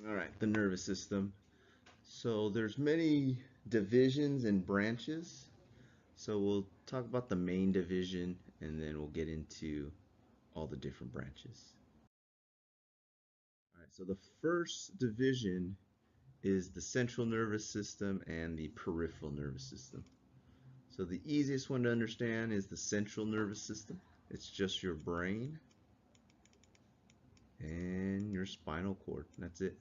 All right, the nervous system. So there's many divisions and branches. So we'll talk about the main division and then we'll get into all the different branches. All right, so the first division is the central nervous system and the peripheral nervous system. So the easiest one to understand is the central nervous system. It's just your brain and your spinal cord. That's it.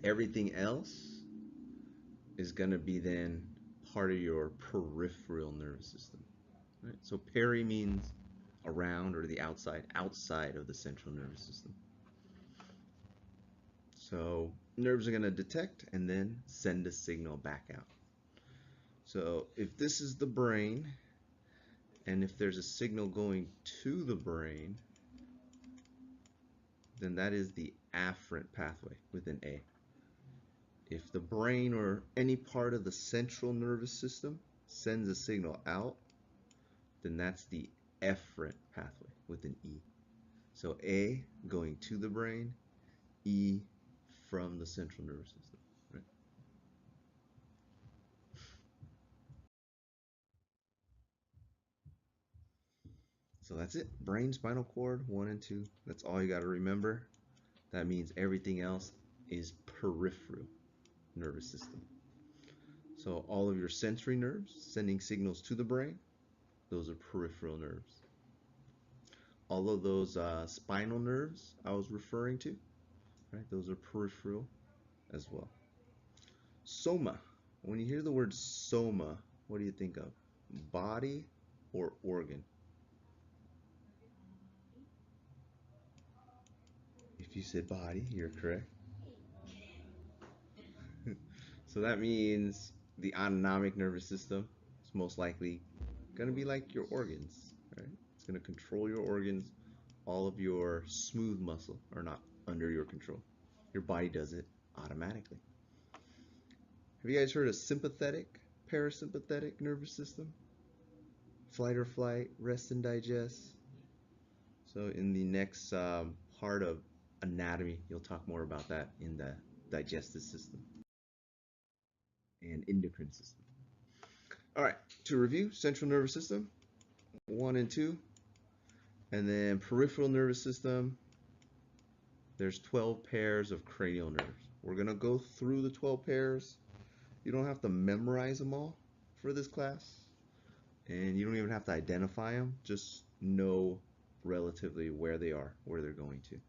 Everything else is going to be then part of your peripheral nervous system. Right? So peri means around or the outside, outside of the central nervous system. So nerves are going to detect and then send a signal back out. So if this is the brain, and if there's a signal going to the brain, then that is the afferent pathway with an A. If the brain or any part of the central nervous system sends a signal out, then that's the efferent pathway with an E. So A going to the brain, E from the central nervous system. Right? So that's it. Brain, spinal cord, 1 and 2. That's all you got to remember. That means everything else is peripheral nervous system. So all of your sensory nerves sending signals to the brain, those are peripheral nerves. All of those spinal nerves I was referring to, right? Those are peripheral as well. Soma. When you hear the word soma, what do you think of? Body or organ? If you said body, you're correct. So that means the autonomic nervous system is most likely going to be like your organs, right? It's going to control your organs. All of your smooth muscle are not under your control. Your body does it automatically. Have you guys heard of sympathetic, parasympathetic nervous system? Flight or flight, rest and digest. So in the next part of anatomy, you'll talk more about that in the digestive system and endocrine system. All right, to review, central nervous system, 1 and 2, and then peripheral nervous system, there's 12 pairs of cranial nerves. We're going to go through the 12 pairs. You don't have to memorize them all for this class, and you don't even have to identify them. Just know relatively where they are, where they're going to.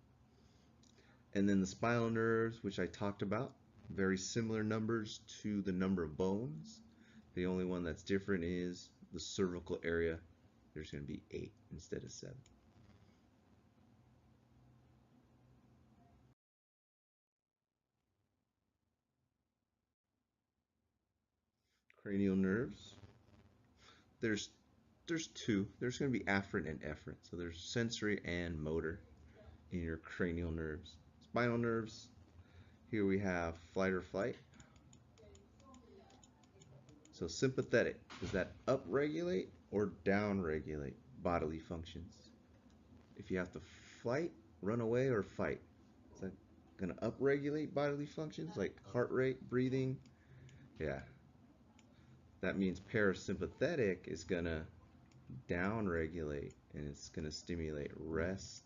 And then the spinal nerves, which I talked about, very similar numbers to the number of bones. The only one that's different is the cervical area. There's going to be 8 instead of 7. Cranial nerves. There's there's two. There's going to be afferent and efferent. So there's sensory and motor in your cranial nerves. Spinal nerves. Here we have flight or flight. So sympathetic. Does that upregulate or downregulate bodily functions? If you have to flight, run away, or fight, is that going to upregulate bodily functions like heart rate, breathing? Yeah. That means parasympathetic is going to downregulate and it's going to stimulate rest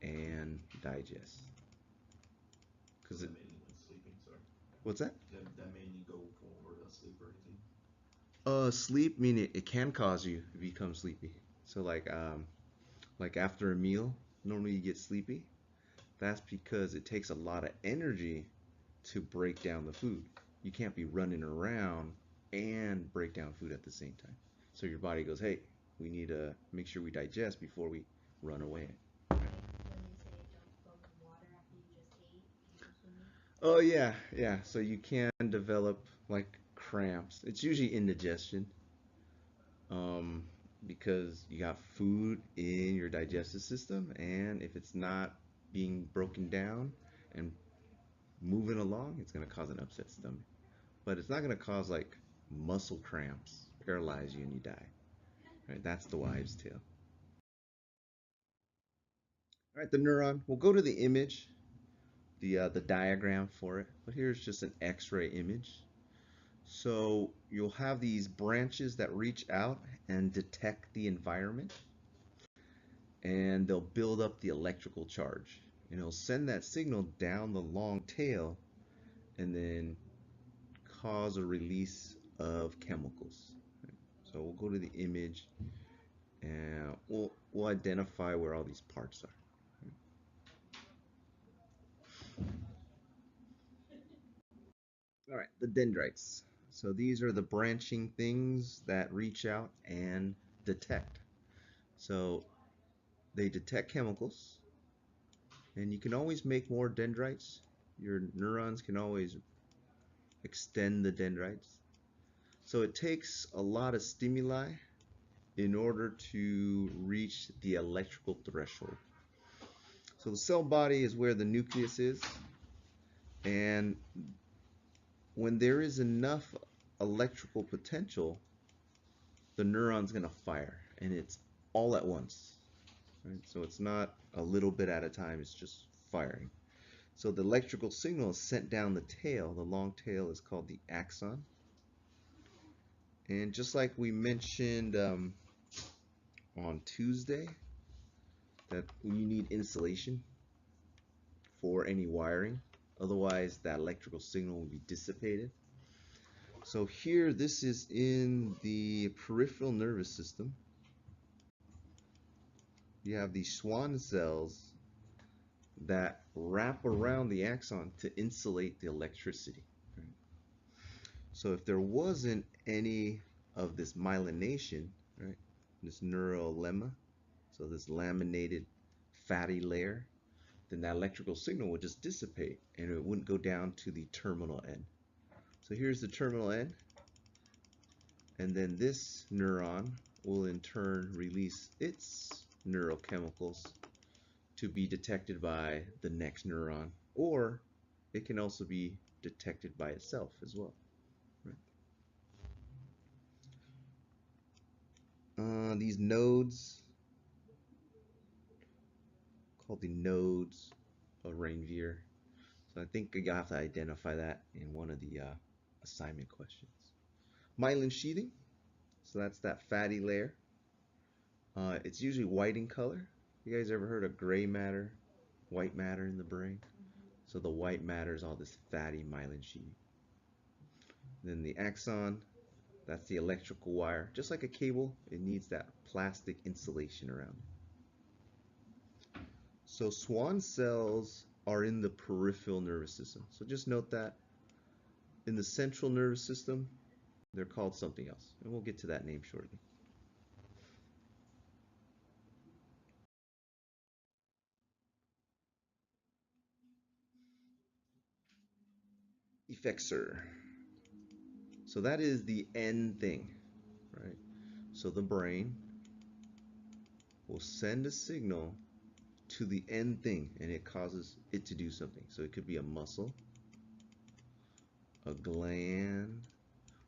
and digest. Because it, what's that? That made you go forward asleep or anything? Sleep meaning it can cause you to become sleepy. So like after a meal, normally you get sleepy. That's because it takes a lot of energy to break down the food. You can't be running around and break down food at the same time. So your body goes, hey, we need to make sure we digest before we run away. Oh yeah, yeah. So you can develop like cramps. It's usually indigestion, um, because you got food in your digestive system, and if it's not being broken down and moving along, it's gonna cause an upset stomach. But it's not gonna cause like muscle cramps, paralyze you, and you die. Right? That's the wives' tale. All right, the neuron. We'll go to the image, the diagram for it. But here's just an X-ray image. So you'll have these branches that reach out and detect the environment, and they'll build up the electrical charge. And it'll send that signal down the long tail and then cause a release of chemicals. So we'll go to the image and we'll identify where all these parts are. All right, the dendrites. So these are the branching things that reach out and detect. So they detect chemicals, and you can always make more dendrites. Your neurons can always extend the dendrites. So it takes a lot of stimuli in order to reach the electrical threshold. So the cell body is where the nucleus is, and when there is enough electrical potential, the neuron's going to fire, and it's all at once. Right? So it's not a little bit at a time, it's just firing. So the electrical signal is sent down the tail. The long tail is called the axon. And just like we mentioned on Tuesday, that you need insulation for any wiring. Otherwise, that electrical signal will be dissipated. So here, this is in the peripheral nervous system. You have these Schwann cells that wrap around the axon to insulate the electricity. So if there wasn't any of this myelination, right, this neural lemma, so this laminated fatty layer, then that electrical signal would just dissipate and it wouldn't go down to the terminal end. So here's the terminal end, and then this neuron will in turn release its neurochemicals to be detected by the next neuron, or it can also be detected by itself as well. Right? These nodes, called the nodes of Ranvier. So I think you have to identify that in one of the assignment questions. Myelin sheathing, so that's that fatty layer. It's usually white in color. You guys ever heard of gray matter, white matter in the brain? So the white matter is all this fatty myelin sheathing. Then the axon, that's the electrical wire. Just like a cable, it needs that plastic insulation around it. So Schwann cells are in the peripheral nervous system. So just note that in the central nervous system, they're called something else. And we'll get to that name shortly. Effexor. So that is the end thing, right? So the brain will send a signal to the end thing, and it causes it to do something. So it could be a muscle, a gland,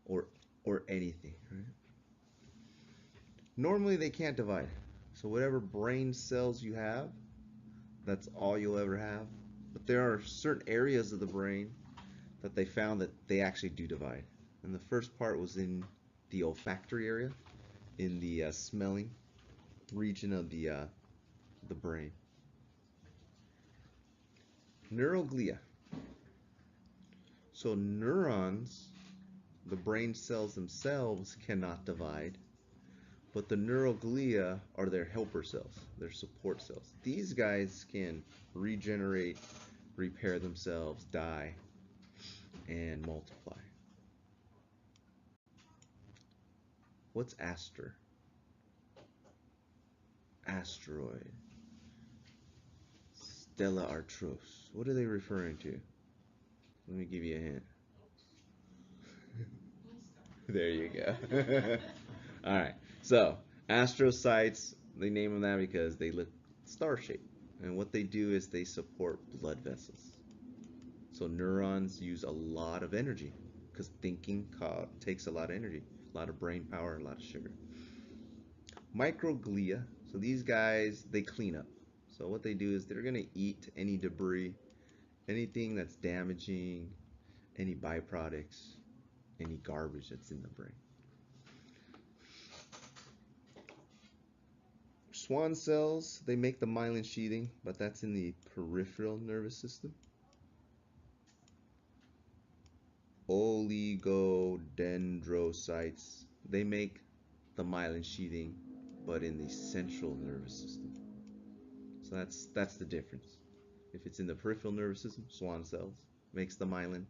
or anything, right? Normally they can't divide. So whatever brain cells you have, that's all you'll ever have. But there are certain areas of the brain that they found that they actually do divide. And the first part was in the olfactory area, in the smelling region of the brain. Neuroglia. So neurons, the brain cells themselves cannot divide, but the neuroglia are their helper cells, their support cells. These guys can regenerate, repair themselves, die, and multiply. What's aster? Asteroid. Stella Arctos. What are they referring to? Let me give you a hint. There you go. All right. So, astrocytes, they name them that because they look star-shaped. And what they do is they support blood vessels. So neurons use a lot of energy because thinking takes a lot of energy, a lot of brain power, a lot of sugar. Microglia, so these guys, they clean up. So what they do is they're going to eat any debris, anything that's damaging, any byproducts, any garbage that's in the brain. Schwann cells, they make the myelin sheathing, but that's in the peripheral nervous system. Oligodendrocytes, they make the myelin sheathing, but in the central nervous system. So that's the difference. If it's in the peripheral nervous system, Schwann cells makes the myelin.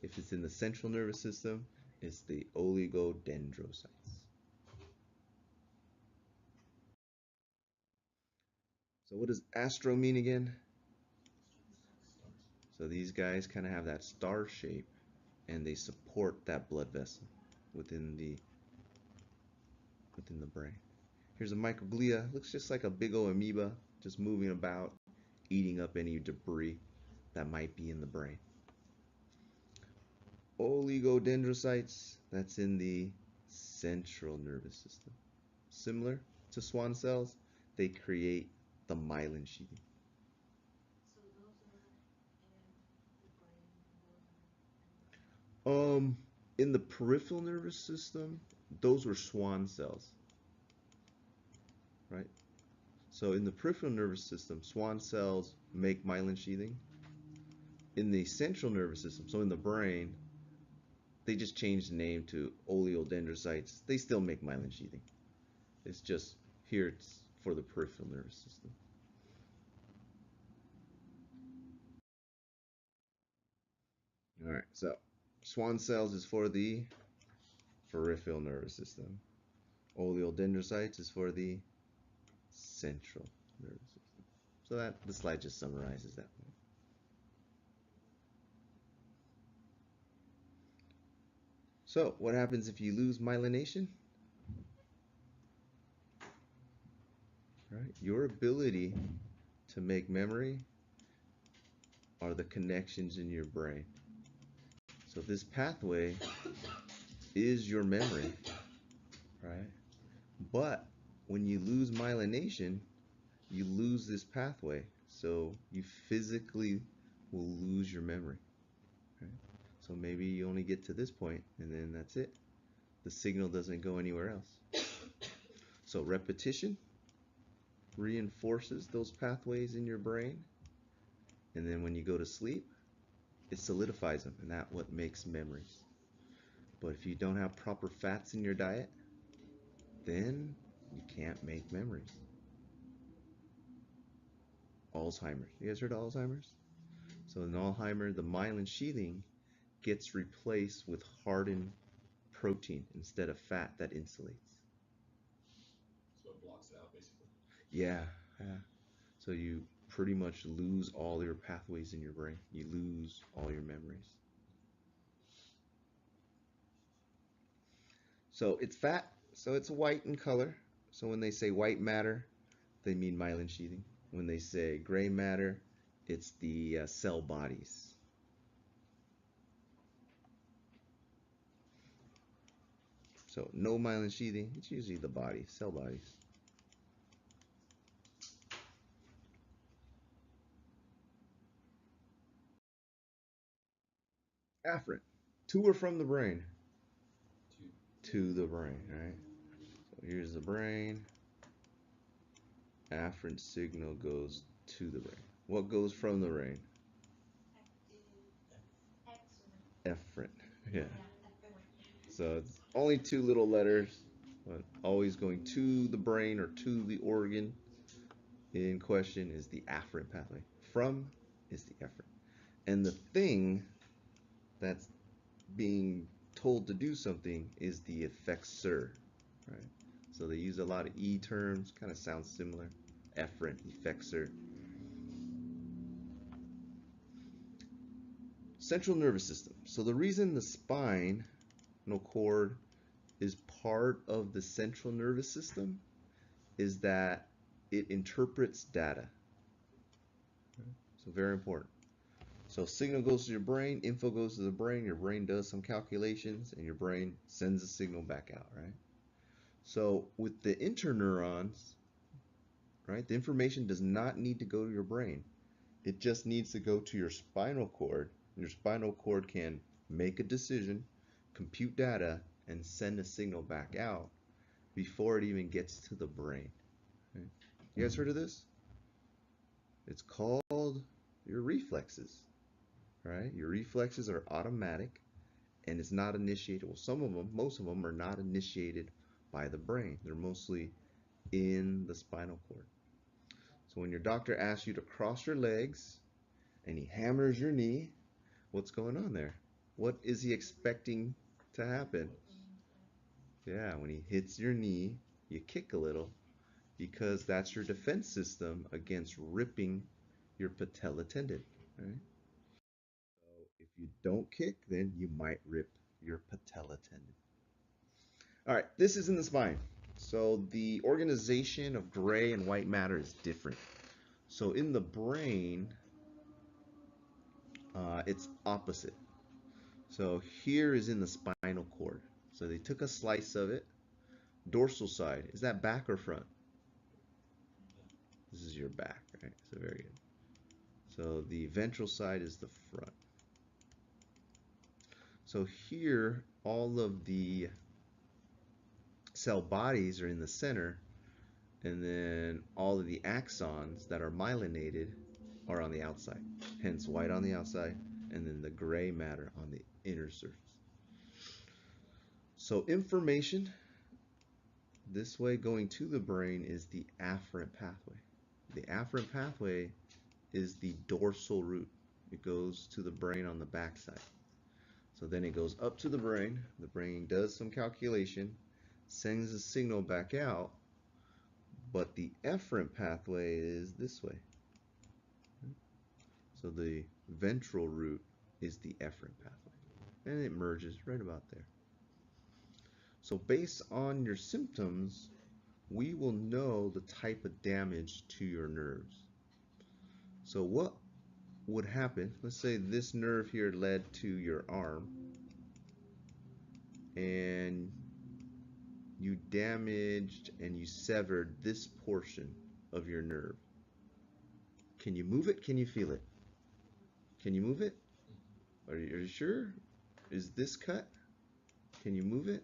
If it's in the central nervous system, it's the oligodendrocytes. So what does astro mean again? So these guys kind of have that star shape, and they support that blood vessel within the brain. Here's a microglia. Looks just like a big old amoeba, just moving about, eating up any debris that might be in the brain. Oligodendrocytes, that's in the central nervous system. Similar to Schwann cells, they create the myelin sheathing. In the peripheral nervous system, those were Schwann cells, right? So in the peripheral nervous system, Schwann cells make myelin sheathing. In the central nervous system, so in the brain, they just changed the name to oligodendrocytes. They still make myelin sheathing. It's just here it's for the peripheral nervous system. All right, so Schwann cells is for the peripheral nervous system. Oligodendrocytes is for the central nervous system. So that the slide just summarizes that point. So what happens if you lose myelination? Right? Your ability to make memory are the connections in your brain. So this pathway is your memory, right? But when you lose myelination, you lose this pathway. So you physically will lose your memory. Right? So maybe you only get to this point and then that's it. The signal doesn't go anywhere else. So repetition reinforces those pathways in your brain. And then when you go to sleep, it solidifies them, and that's what makes memories. But if you don't have proper fats in your diet, then you can't make memories. Alzheimer's. You guys heard of Alzheimer's? So in Alzheimer's, the myelin sheathing gets replaced with hardened protein instead of fat that insulates. So it blocks it out, basically. Yeah. So you pretty much lose all your pathways in your brain. You lose all your memories. So it's fat, so it's white in color. So when they say white matter, they mean myelin sheathing. When they say gray matter, it's the cell bodies. So no myelin sheathing, it's usually the body, cell bodies. Afferent, to or from the brain? To the brain, right? So here's the brain. Afferent signal goes to the brain. What goes from the brain? Efferent, yeah. So it's only two little letters, but always going to the brain or to the organ in question is the afferent pathway. From is the efferent. And the thing that's being told to do something is the effexor, right? So they use a lot of E terms, kind of sounds similar. Efferent, effexor. Central nervous system. So the reason the spinal cord is part of the central nervous system is that it interprets data. So very important. So signal goes to your brain, info goes to the brain, your brain does some calculations, and your brain sends a signal back out, right? So with the interneurons, right? The information does not need to go to your brain. It just needs to go to your spinal cord. Your spinal cord can make a decision, compute data, and send a signal back out before it even gets to the brain. Right? You guys heard of this? It's called your reflexes, right? Your reflexes are automatic and it's not initiated. Well, some of them, most of them are not initiated by the brain. They're mostly in the spinal cord. So when your doctor asks you to cross your legs and he hammers your knee, what's going on there? What is he expecting to happen? Yeah, when he hits your knee, you kick a little because that's your defense system against ripping your patella tendon, right? So if you don't kick, then you might rip your patella tendon. All right, this is in the spine. So the organization of gray and white matter is different. So in the brain, it's opposite. So here is in the spinal cord. So they took a slice of it. Dorsal side, is that back or front? This is your back, right? So very good. So the ventral side is the front. So here, all of the cell bodies are in the center, and then all of the axons that are myelinated are on the outside. Hence white on the outside, and then the gray matter on the inner surface. So information this way going to the brain is the afferent pathway. The afferent pathway is the dorsal route. It goes to the brain on the backside. So then it goes up to the brain does some calculation, sends a signal back out, but the efferent pathway is this way. So the ventral route is the efferent pathway, and it merges right about there. So based on your symptoms, we will know the type of damage to your nerves. So what would happen, let's say this nerve here led to your arm, and you damaged and you severed this portion of your nerve. Can you move it? Can you feel it? Can you move it? Are you sure? Is this cut? Can you move it?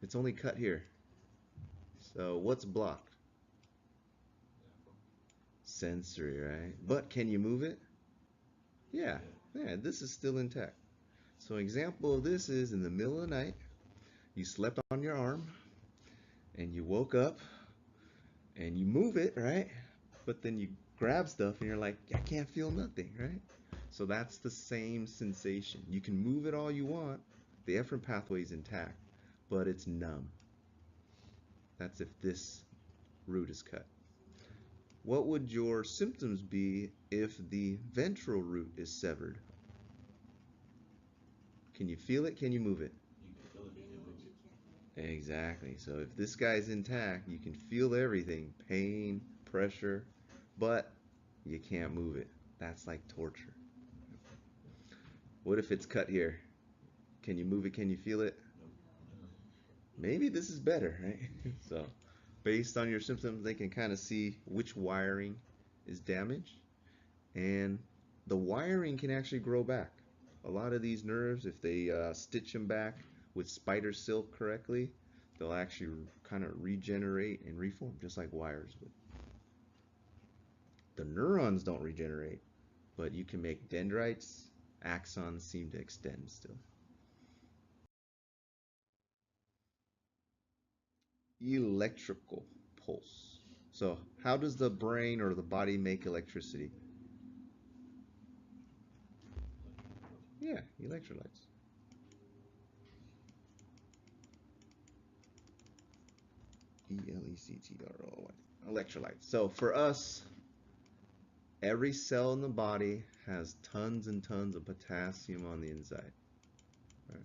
It's only cut here. So what's blocked? Sensory, right? But can you move it? Yeah, this is still intact. So an example of this is in the middle of the night, you slept on your arm and you woke up and you move it, right? But then you grab stuff and you're like, I can't feel nothing, right? So that's the same sensation. You can move it all you want, the efferent pathway is intact, but it's numb. That's if this root is cut. What would your symptoms be if the ventral root is severed? Can you feel it? Can you move it? Exactly. So if this guy's intact, you can feel everything, pain, pressure, but you can't move it. That's like torture. What if it's cut here? Can you move it? Can you feel it? Maybe this is better, right? So based on your symptoms, they can kind of see which wiring is damaged, and the wiring can actually grow back. A lot of these nerves, if they stitch them back with spider silk correctly, they'll actually kind of regenerate and reform just like wires would. The neurons don't regenerate, but you can make dendrites. Axons seem to extend still. Electrical pulse. So how does the brain or the body make electricity? Yeah, electrolytes. Electrolytes. Electrolytes. So for us, every cell in the body has tons and tons of potassium on the inside, right?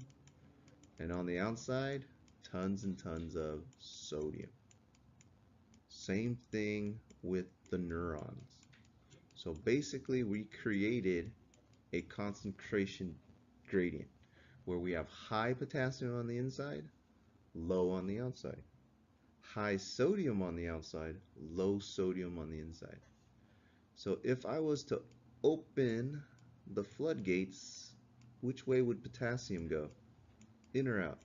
And on the outside, tons and tons of sodium. Same thing with the neurons. So basically, we created a concentration gradient where we have high potassium on the inside, low on the outside. high sodium on the outside, low sodium on the inside. So if I was to open the floodgates, which way would potassium go? In or out?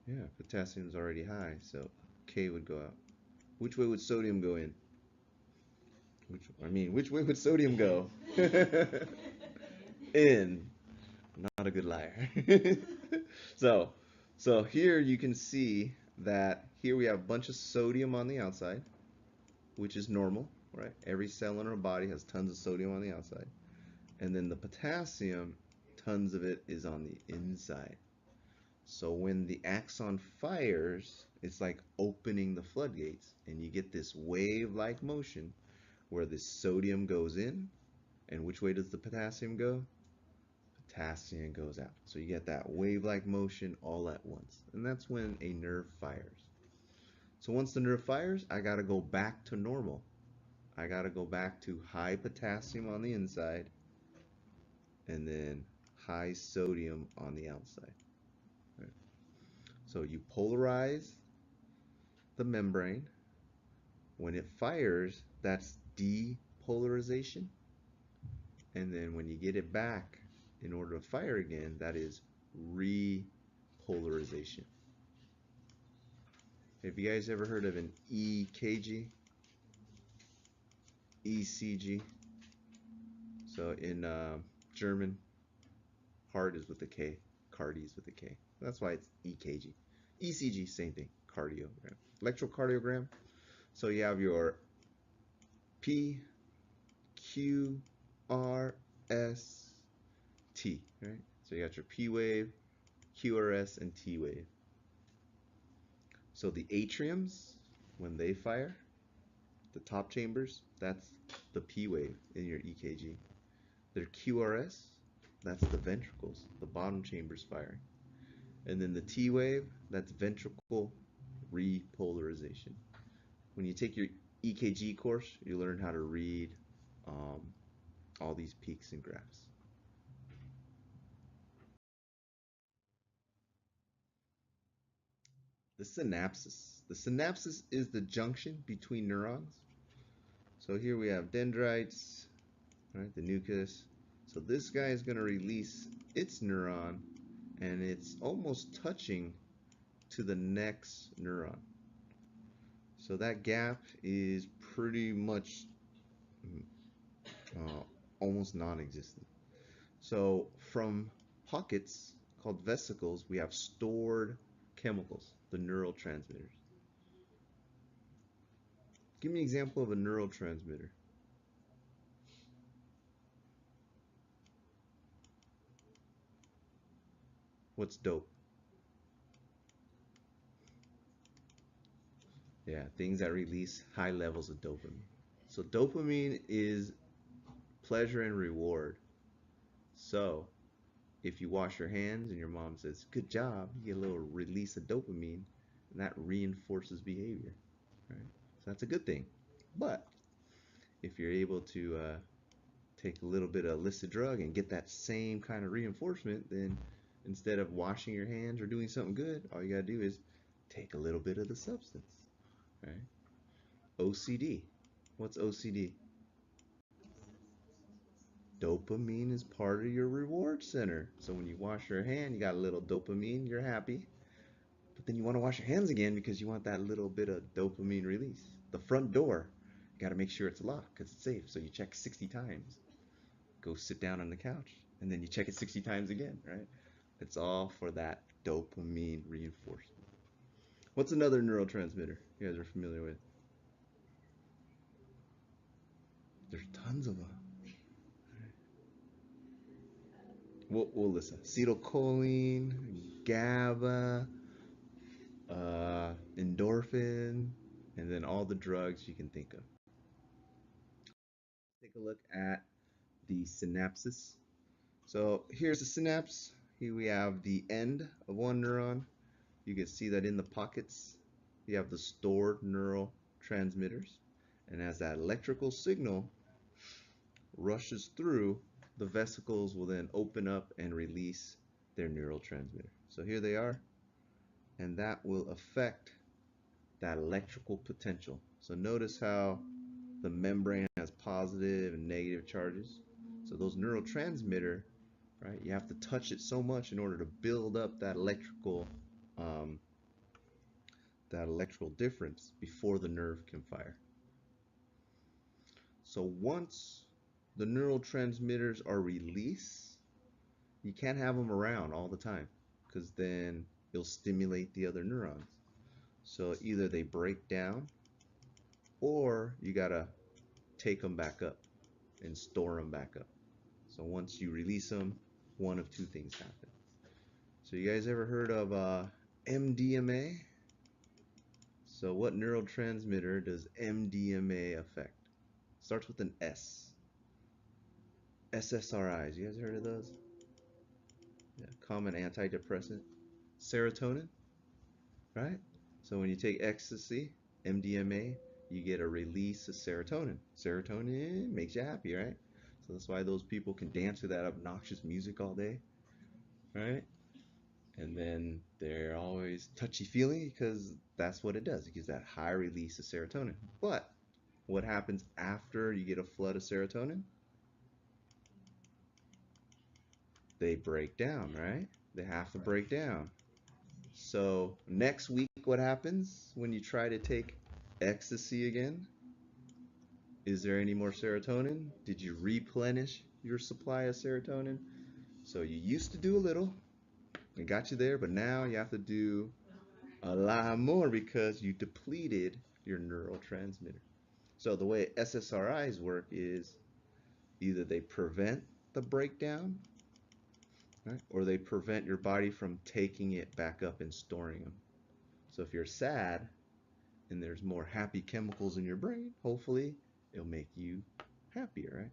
Yeah, potassium's already high, so K would go out. Which way would sodium go in? Which way would sodium go? In. Not a good liar. So, so here you can see that here we have a bunch of sodium on the outside, which is normal, right? Every cell in our body has tons of sodium on the outside. And then the potassium, tons of it is on the inside. So when the axon fires, it's like opening the floodgates, and you get this wave-like motion where the sodium goes in, and which way does the potassium go? Potassium goes out. So you get that wave-like motion all at once. And that's when a nerve fires. So once the nerve fires, I gotta go back to normal. I gotta go back to high potassium on the inside and then high sodium on the outside. Right? So you polarize the membrane. When it fires, that's depolarization. And then when you get it back in order to fire again, that is repolarization. Have you guys ever heard of an EKG? ECG? So in German, heart is with a K, cardi is with a K. That's why it's EKG. ECG, same thing, cardiogram. Electrocardiogram, so you have your P, Q, R, S, T, right? So you got your P wave, QRS, and T wave. So the atriums, when they fire, the top chambers, that's the P wave in your EKG. Their QRS, that's the ventricles, the bottom chambers firing. And then the T wave, that's ventricle repolarization. When you take your EKG course, you learn how to read all these peaks and graphs. The synapses. The synapses is the junction between neurons. So here we have dendrites, right, the nucleus. So this guy is going to release its neuron, and it's almost touching to the next neuron. So that gap is pretty much almost non-existent. So from pockets called vesicles, we have stored chemicals, the neurotransmitters. Give me an example of a neurotransmitter. What's dope? Yeah, things that release high levels of dopamine. So dopamine is pleasure and reward. So if you wash your hands and your mom says, good job, you get a little release of dopamine, and that reinforces behavior. Right? So that's a good thing. But if you're able to take a little bit of illicit drug and get that same kind of reinforcement, then instead of washing your hands or doing something good, all you gotta do is take a little bit of the substance. Right? OCD. What's OCD? Dopamine is part of your reward center. So when you wash your hand, you got a little dopamine, you're happy. But then you want to wash your hands again because you want that little bit of dopamine release. The front door, you got to make sure it's locked because it's safe. So you check 60 times. Go sit down on the couch. And then you check it 60 times again, right? It's all for that dopamine reinforcement. What's another neurotransmitter you guys are familiar with? There's tons of them. We'll listen. Acetylcholine, GABA, endorphin, and then all the drugs you can think of. Take a look at the synapses. So here's the synapse. Here we have the end of one neuron. You can see that in the pockets, you have the stored neural transmitters. And as that electrical signal rushes through, the vesicles will then open up and release their neural transmitter. So here they are. and that will affect that electrical potential. So notice how the membrane has positive and negative charges. So those neurotransmitter, right? You have to touch it so much in order to build up um, that electrical difference before the nerve can fire. So once the neurotransmitters are released, you can't have them around all the time because then it'll stimulate the other neurons. So either they break down or you gotta take them back up and store them back up. So once you release them, one of two things happen. So you guys ever heard of MDMA? So what neurotransmitter does MDMA affect? Starts with an S. SSRIs. You guys heard of those? Yeah, common antidepressant. Serotonin, right? So when you take ecstasy, MDMA, you get a release of serotonin. Serotonin makes you happy, right? So that's why those people can dance to that obnoxious music all day, right? And then they're always touchy-feely because that's what it does. It gives that high release of serotonin. But what happens after you get a flood of serotonin? They break down, right? They have to break down. So next week, what happens when you try to take ecstasy again? Is there any more serotonin? Did you replenish your supply of serotonin? So you used to do a little, it got you there, but now you have to do a lot more because you depleted your neurotransmitter. So the way SSRIs work is either they prevent the breakdown, right, or they prevent your body from taking it back up and storing them. So if you're sad and there's more happy chemicals in your brain, hopefully it'll make you happier, right?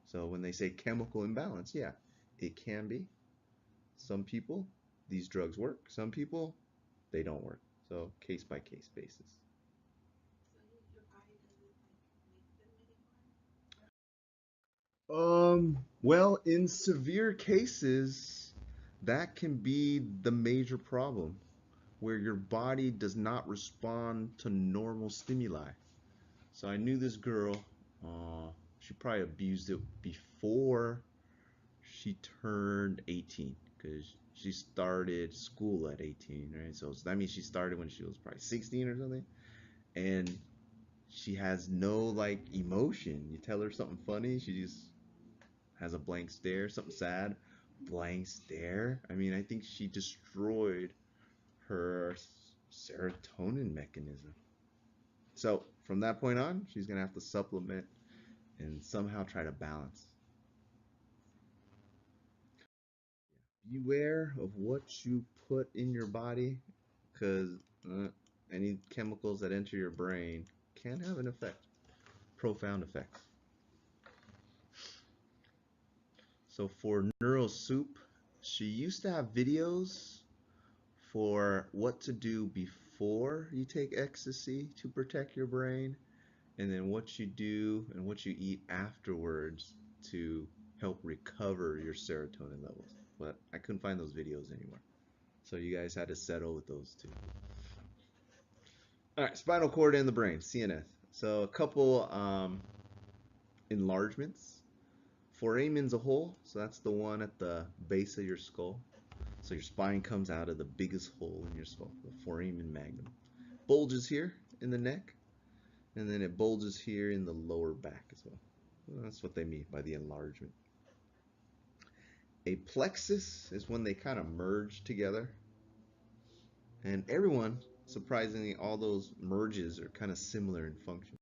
So when they say chemical imbalance, yeah, it can be. Some people, these drugs work. Some people, they don't work. So case by case basis. Well, in severe cases, that can be the major problem where your body does not respond to normal stimuli. So I knew this girl, she probably abused it before she turned 18 because she started school at 18, right? So that means she started when she was probably 16 or something. And she has no like emotion. You tell her something funny, she just has a blank stare, something sad, blank stare. I mean, I think she destroyed her serotonin mechanism. So from that point on, she's gonna have to supplement and somehow try to balance. Beware of what you put in your body because any chemicals that enter your brain can have an effect, profound effects. So for Neural Soup, she used to have videos for what to do before you take ecstasy to protect your brain, and then what you do and what you eat afterwards to help recover your serotonin levels. But I couldn't find those videos anymore. So you guys had to settle with those two. All right, spinal cord and the brain, CNS. So a couple enlargements. Foramen's a hole, so that's the one at the base of your skull. So your spine comes out of the biggest hole in your skull, the foramen magnum. Bulges here in the neck, and then it bulges here in the lower back as well. That's what they mean by the enlargement. A plexus is when they kind of merge together. And everyone, surprisingly, all those merges are kind of similar in function.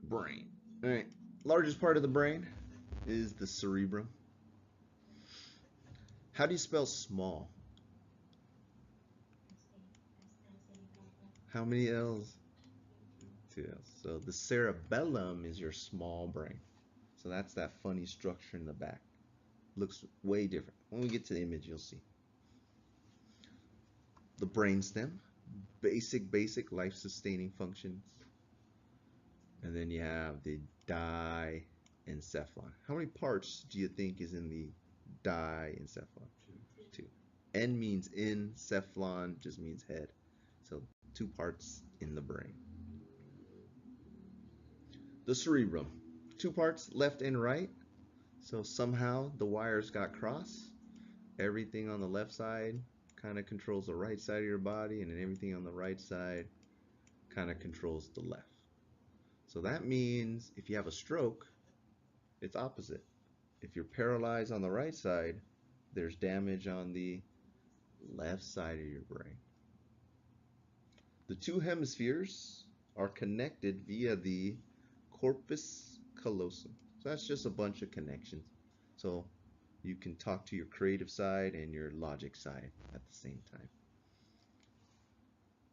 Brain. All right, largest part of the brain is the cerebrum. How do you spell small? How many L's? Two L's. So the cerebellum is your small brain. So that's that funny structure in the back. Looks way different. When we get to the image, you'll see. The brainstem, basic life-sustaining functions. And then you have the diencephalon. How many parts do you think is in the diencephalon? Two. En means in, cephalon just means head. So 2 parts in the brain. The cerebrum, 2 parts, left and right. So somehow the wires got crossed. Everything on the left side kind of controls the right side of your body, and then everything on the right side kind of controls the left. So that means if you have a stroke, it's opposite. If you're paralyzed on the right side, there's damage on the left side of your brain. The 2 hemispheres are connected via the corpus callosum. So that's just a bunch of connections. So you can talk to your creative side and your logic side at the same time.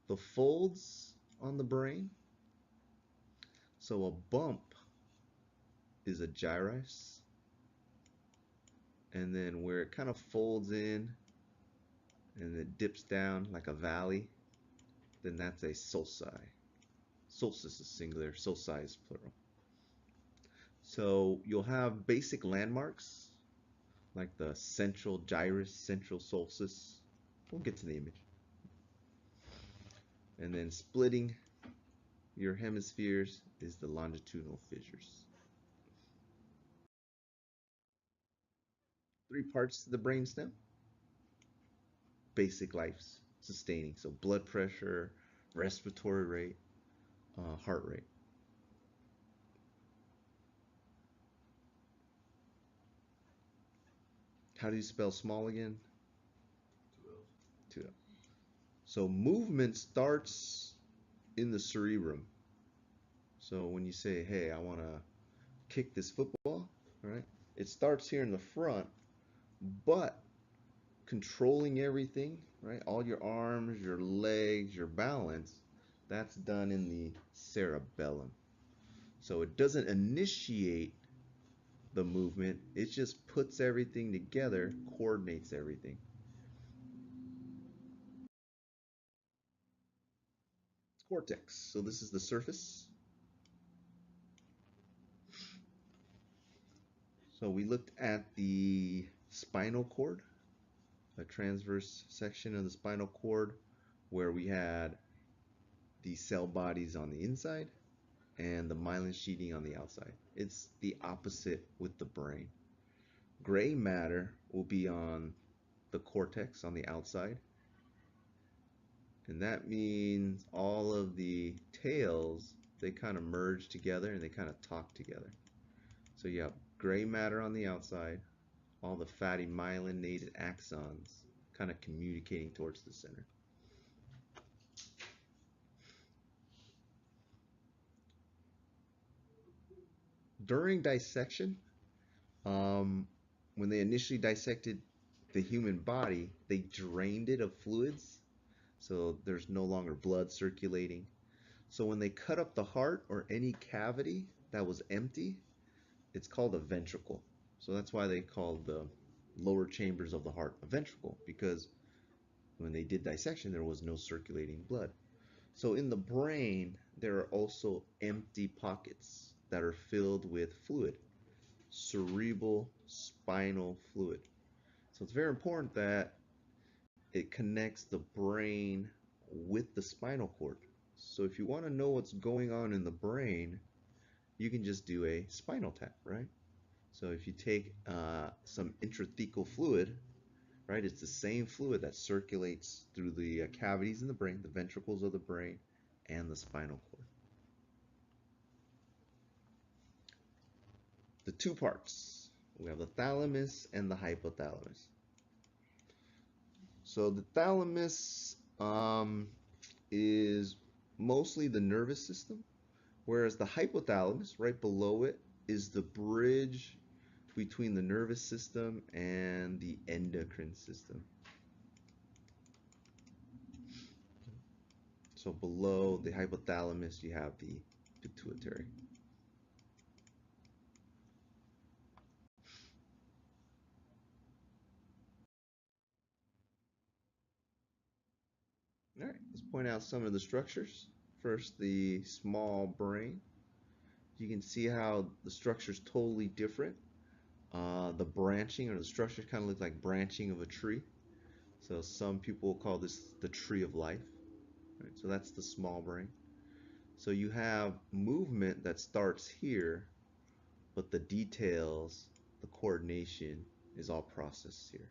The folds on the brain. So a bump is a gyrus. And then where it kind of folds in and it dips down like a valley, then that's a sulci. Solstice is singular, sulci is plural. So you'll have basic landmarks like the central gyrus, central solstice. We'll get to the image. And then splitting your hemispheres is the longitudinal fissures. 3 parts to the brainstem. Basic life sustaining, so blood pressure, respiratory rate, heart rate. How do you spell small again? 2 L. So movement starts in the cerebrum. So when you say, hey, I want to kick this football, right? It starts here in the front, but controlling everything, right? All your arms, your legs, your balance, that's done in the cerebellum. So it doesn't initiate the movement, it just puts everything together, coordinates everything. Cortex. So this is the surface. So we looked at the spinal cord, a transverse section of the spinal cord where we had the cell bodies on the inside and the myelin sheeting on the outside. It's the opposite with the brain. Gray matter will be on the cortex on the outside, and that means all of the tails, they kind of merge together and they kind of talk together. So you have gray matter on the outside, all the fatty myelinated axons kind of communicating towards the center. During dissection, when they initially dissected the human body, they drained it of fluids, so there's no longer blood circulating. So when they cut up the heart or any cavity that was empty, it's called a ventricle. So that's why they called the lower chambers of the heart a ventricle, because when they did dissection, there was no circulating blood. So in the brain, there are also empty pockets that are filled with fluid, cerebral spinal fluid. So it's very important that it connects the brain with the spinal cord. So if you want to know what's going on in the brain, you can just do a spinal tap, right? So if you take some intrathecal fluid, right, it's the same fluid that circulates through the cavities in the brain, the ventricles of the brain, and the spinal cord. The 2 parts. We have the thalamus and the hypothalamus. So the thalamus is mostly the nervous system, whereas the hypothalamus, right below it, is the bridge between the nervous system and the endocrine system. So below the hypothalamus, you have the pituitary. All right, let's point out some of the structures. First, the small brain. You can see how the structure is totally different The branching or the structure kind of looks like branching of a tree. So some people call this the tree of life. Right? So that's the small brain. So you have movement that starts here, but the details, the coordination is all processed here.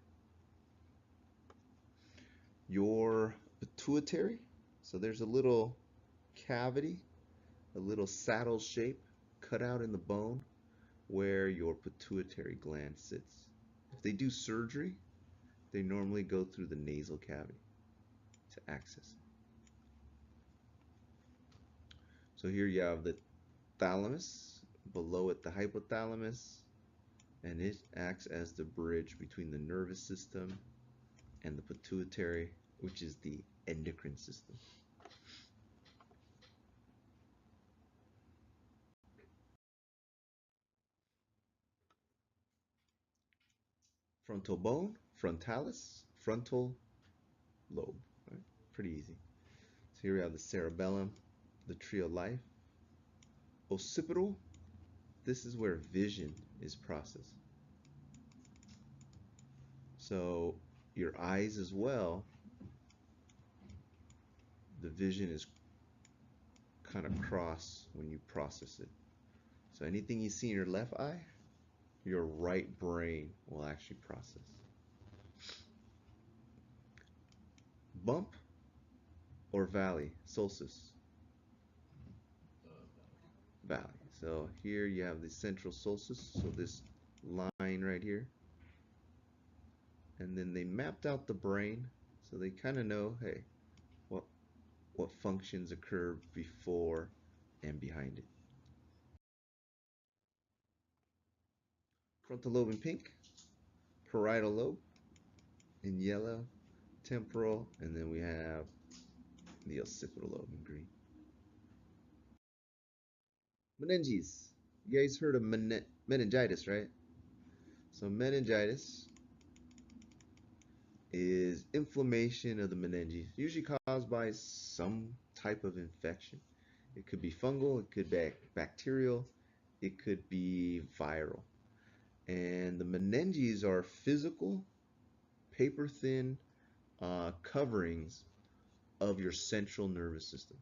Your pituitary, so there's a little cavity, a little saddle shape cut out in the bone where your pituitary gland sits. If they do surgery, they normally go through the nasal cavity to access it. So here you have the thalamus, below it the hypothalamus, and it acts as the bridge between the nervous system and the pituitary, which is the endocrine system. Frontal bone, frontalis, frontal lobe. Right? Pretty easy. So here we have the cerebellum, the tree of life. Occipital, this is where vision is processed. So your eyes as well, the vision is kind of cross when you process it. So anything you see in your left eye, your right brain will actually process. Bump or valley, solstice, valley. So here you have the central solstice, so this line right here. And then they mapped out the brain, so they kind of know, hey, what functions occur before and behind it. Frontal lobe in pink, parietal lobe in yellow, temporal, and then we have the occipital lobe in green. Meninges. You guys heard of meningitis, right? So meningitis is inflammation of the meninges, usually caused by some type of infection. It could be fungal, it could be bacterial, it could be viral. And the meninges are physical, paper-thin coverings of your central nervous system.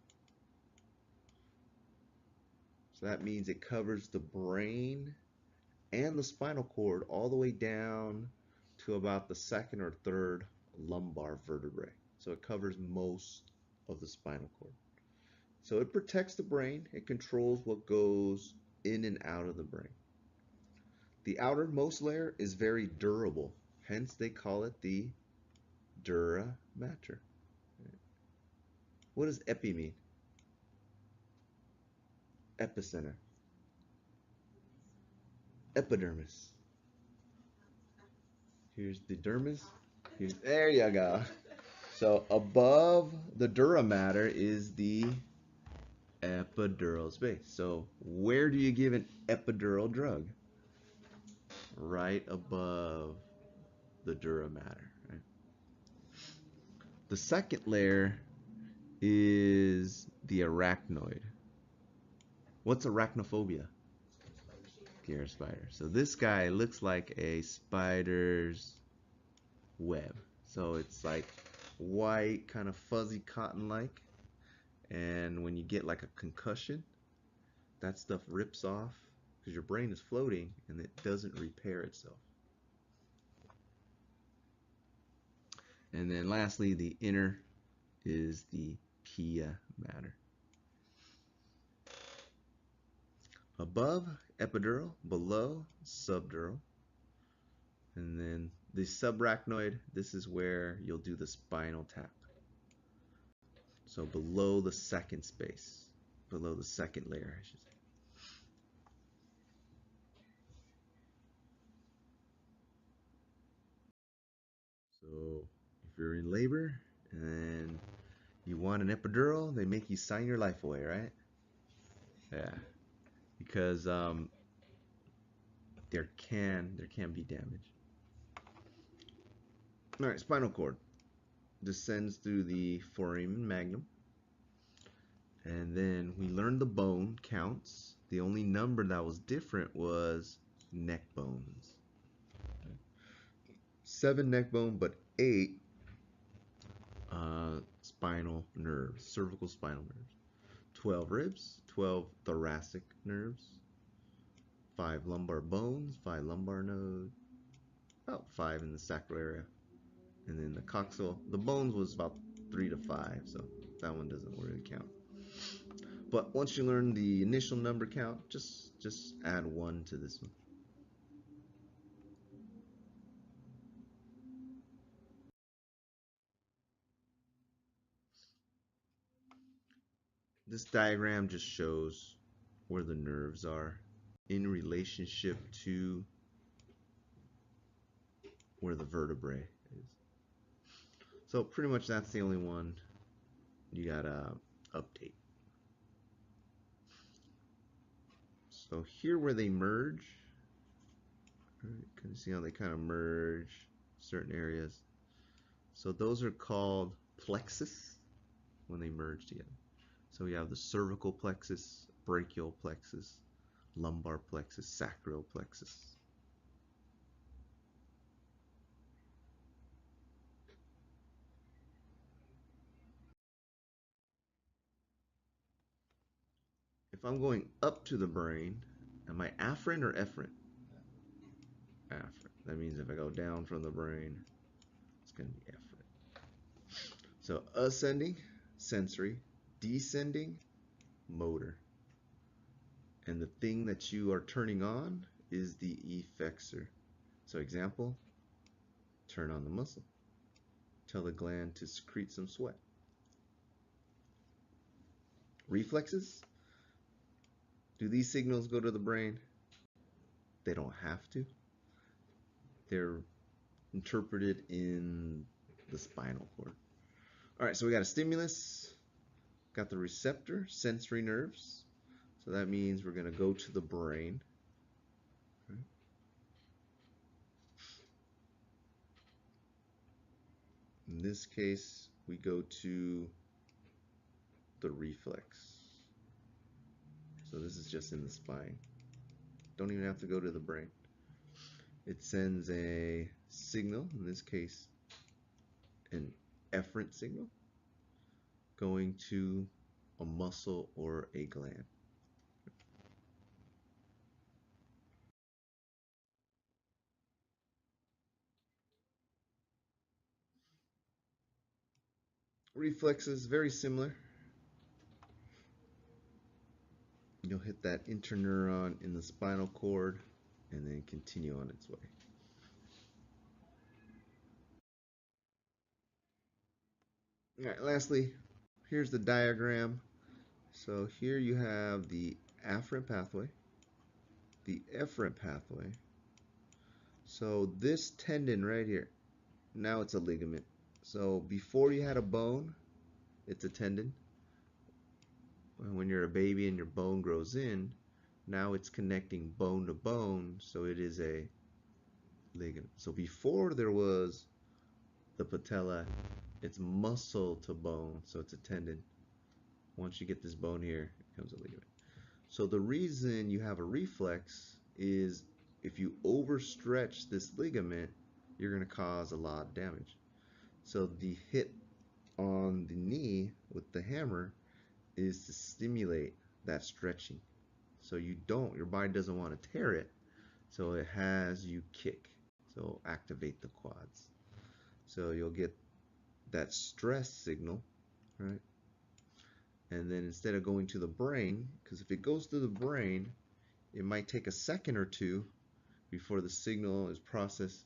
So that means it covers the brain and the spinal cord all the way down to about the second or third lumbar vertebrae. So it covers most of the spinal cord. So it protects the brain, it controls what goes in and out of the brain. The outermost layer is very durable, hence they call it the dura mater. What does epi mean? Epicenter. Epidermis. Here's the dermis. There you go. So above the dura mater is the epidural space. So where do you give an epidural drug? Right above the dura mater. Right? The second layer is the arachnoid. What's arachnophobia? Scared of spiders. So this guy looks like a spider's web. So it's like white, kind of fuzzy cotton-like. And when you get like a concussion, that stuff rips off because your brain is floating and it doesn't repair itself. And then lastly, the inner is the pia mater. Above, epidural, below, subdural. And then the subarachnoid, this is where you'll do the spinal tap. So below the second space, below the second layer, I should say. So if you're in labor and you want an epidural, they make you sign your life away, right? Yeah, because there can be damage. All right, spinal cord descends through the foramen magnum, and then we learned the bone counts. The only number that was different was neck bones. 7 neck bone, but 8 spinal nerves, cervical spinal nerves. 12 ribs, 12 thoracic nerves, 5 lumbar bones, 5 lumbar nodes, about 5 in the sacral area. And then the coxal, the bones was about 3 to 5, so that one doesn't really count. But once you learn the initial number count, just add 1 to this one. This diagram just shows where the nerves are in relationship to where the vertebrae is. So pretty much that's the only one you gotta update. So here where they merge, can you see how they kind of merge certain areas? So those are called plexus when they merge together. So we have the cervical plexus, brachial plexus, lumbar plexus, sacral plexus. If I'm going up to the brain, am I afferent or efferent? Afferent. That means if I go down from the brain, it's going to be efferent. So ascending, sensory, descending, motor. And the thing that you are turning on is the effexor. So example, turn on the muscle. Tell the gland to secrete some sweat. Reflexes. Do these signals go to the brain? They don't have to. They're interpreted in the spinal cord. All right, so we got a stimulus, got the receptor, sensory nerves. So that means we're going to go to the brain. Okay. In this case, we go to the reflex. So this is just in the spine. Don't even have to go to the brain. It sends a signal, in this case, an efferent signal, going to a muscle or a gland. Reflexes, very similar. You'll hit that interneuron in the spinal cord and then continue on its way. All right, lastly, here's the diagram. So here you have the afferent pathway, the efferent pathway. So this tendon right here, now it's a ligament. So before you had a bone, it's a tendon. When you're a baby and your bone grows in, now it's connecting bone to bone, so it is a ligament. So before there was the patella, it's muscle to bone, so it's a tendon. Once you get this bone here, it becomes a ligament. So the reason you have a reflex is if you overstretch this ligament, you're going to cause a lot of damage. So the hit on the knee with the hammer is to stimulate that stretching. So your body doesn't want to tear it, so it has you kick. So activate the quads. So you'll get that stress signal, right? And then instead of going to the brain, because if it goes to the brain, it might take a second or two before the signal is processed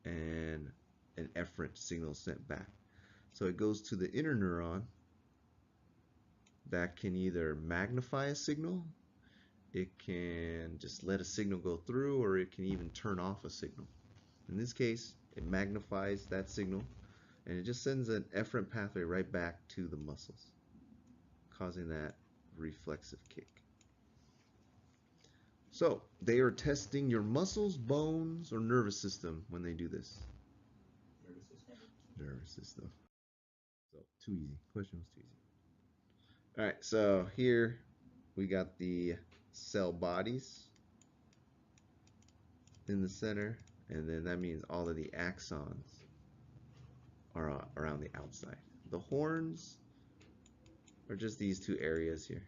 and an efferent signal is sent back. So it goes to the interneuron that can either magnify a signal, it can just let a signal go through, or it can even turn off a signal. In this case, it magnifies that signal and it just sends an efferent pathway right back to the muscles, causing that reflexive kick. So they are testing your muscles, bones, or nervous system when they do this. Nervous system. Nervous system. So too easy. Question was too easy. All right, so here we got the cell bodies in the center, and then that means all of the axons are around the outside. The horns are just these two areas here.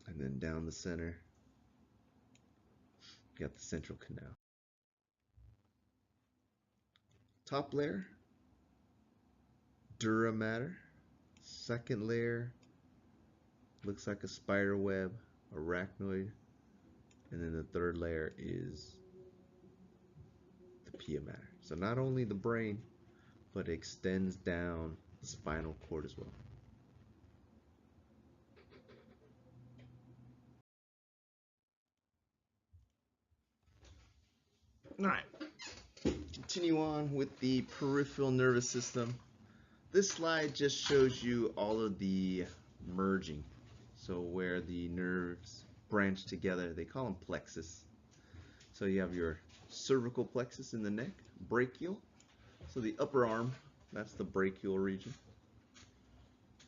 And then down the center, you got the central canal. Top layer, dura mater. Second layer looks like a spider web, arachnoid. And then the third layer is the pia mater. So not only the brain, but it extends down the spinal cord as well. All right, continue on with the peripheral nervous system. This slide just shows you all of the merging. So where the nerves branch together, they call them plexus. So you have your cervical plexus in the neck, brachial. So the upper arm, that's the brachial region.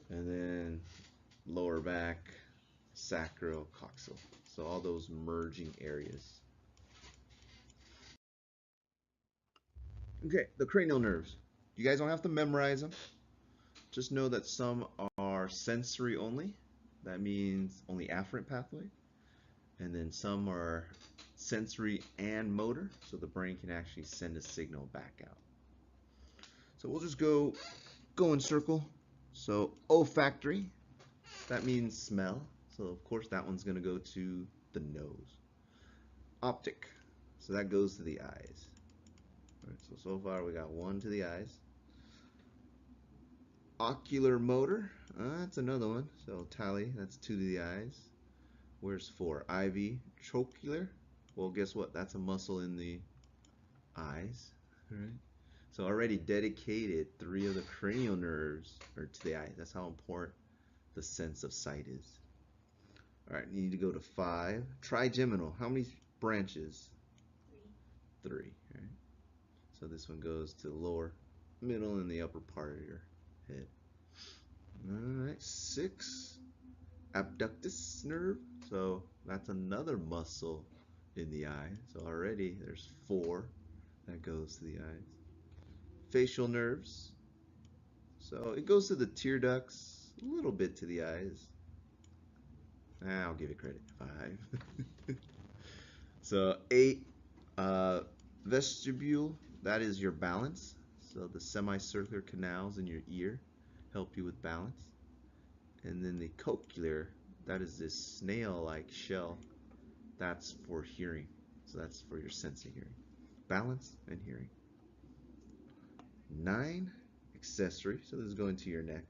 And then lower back, sacral, coxal. So all those merging areas. Okay, the cranial nerves. You guys don't have to memorize them. Just know that some are sensory only. That means only afferent pathway. And then some are sensory and motor, so the brain can actually send a signal back out. So we'll just go in circle. So olfactory, that means smell. So of course that one's going to go to the nose. Optic, so that goes to the eyes. All right, so far we got one to the eyes. Ocular motor, that's another one. So tally, that's two to the eyes. Where's four? IV, trochlear. Well, guess what? That's a muscle in the eyes. All right. So already dedicated three of the cranial nerves are to the eyes. That's how important the sense of sight is. All right, you need to go to 5. Trigeminal. How many branches? 3. Right? So this one goes to the lower, middle, and the upper part of your head. All right, 6. Abductus nerve. So that's another muscle in the eye. So already there's 4 that goes to the eyes. Facial nerves. So it goes to the tear ducts, a little bit to the eyes. I'll give it credit. 5. So 8. Vestibule. That is your balance. So the semicircular canals in your ear help you with balance. And then the cochlear, that is this snail-like shell. That's for hearing. So that's for your sense of hearing. Balance and hearing. 9, accessory. So this is going to your neck.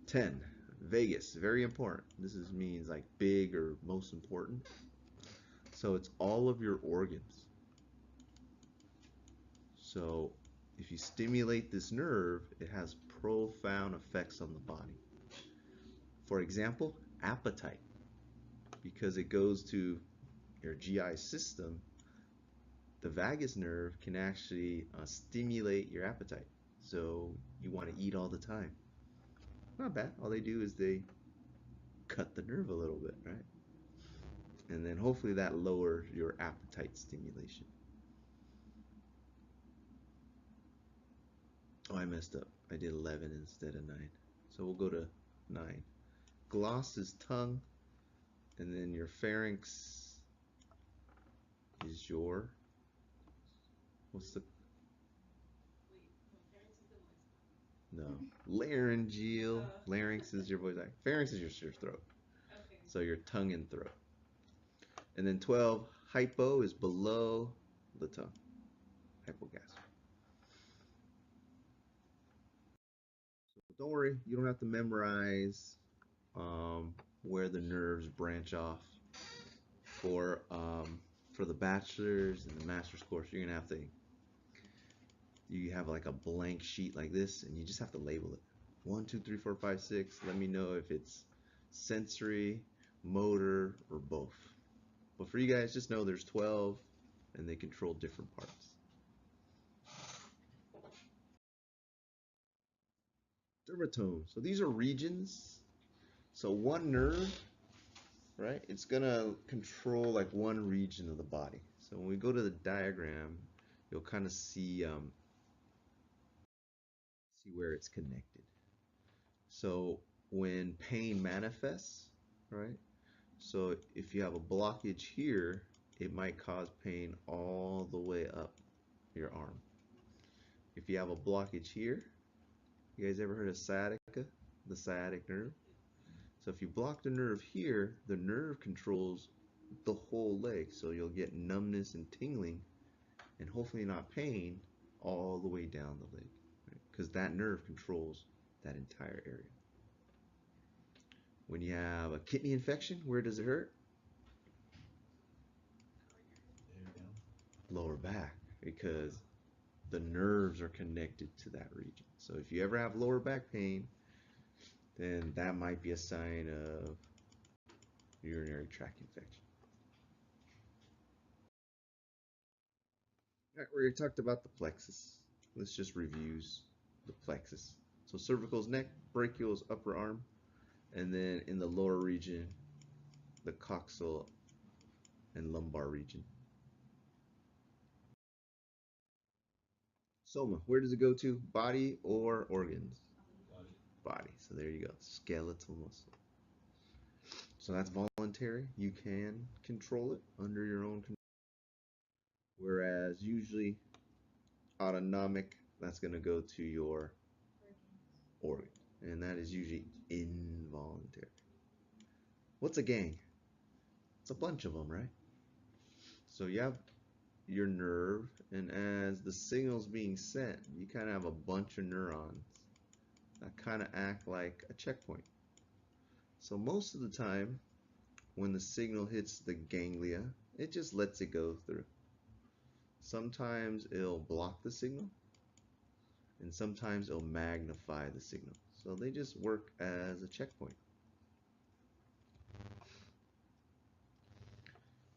10, vagus. Very important. This means like big or most important. So it's all of your organs. So if you stimulate this nerve, it has profound effects on the body. For example, appetite. Because it goes to your GI system, the vagus nerve can actually stimulate your appetite. So you want to eat all the time. Not bad. All they do is they cut the nerve a little bit, right? And then hopefully that lowers your appetite stimulation. Oh, I messed up. I did 11 instead of 9. So we'll go to 9. Gloss is tongue, and then your pharynx is your, what's the, no, laryngeal. Larynx is your voice. Pharynx is your throat. Okay. So your tongue and throat. And then 12, hypo is below the tongue. Hypogastric. So don't worry, you don't have to memorize where the nerves branch off. For the bachelor's and the master's course, you're gonna have to, you have like a blank sheet like this, and you just have to label it. 1, 2, 3, 4, 5, 6. Let me know if it's sensory, motor, or both. But for you guys, just know there's 12, and they control different parts. Dermatome. So these are regions. So one nerve, right? It's gonna control like one region of the body. So when we go to the diagram, you'll kind of see where it's connected. So when pain manifests, right? So if you have a blockage here, it might cause pain all the way up your arm. If you have a blockage here, you guys ever heard of sciatica, the sciatic nerve? So if you block the nerve here, the nerve controls the whole leg. So you'll get numbness and tingling and hopefully not pain all the way down the leg, because that nerve controls that entire area. When you have a kidney infection, where does it hurt? Lower back, because the nerves are connected to that region. So if you ever have lower back pain, then that might be a sign of urinary tract infection. All right, we already talked about the plexus. Let's just reviews the plexus. So cervical is neck, brachial is upper arm, and then in the lower region, the coxal and lumbar region. Soma, where does it go to? Body or organs? Body. Body. So there you go. Skeletal muscle. So that's voluntary. You can control it under your own control. Whereas usually autonomic, that's going to go to your organ. And that is usually involuntary. What's a gang? It's a bunch of them, right? So you have your nerve, and as the signal's being sent, you kind of have a bunch of neurons that kind of act like a checkpoint. So most of the time, when the signal hits the ganglia, it just lets it go through. Sometimes it'll block the signal, and sometimes it'll magnify the signal. So they just work as a checkpoint.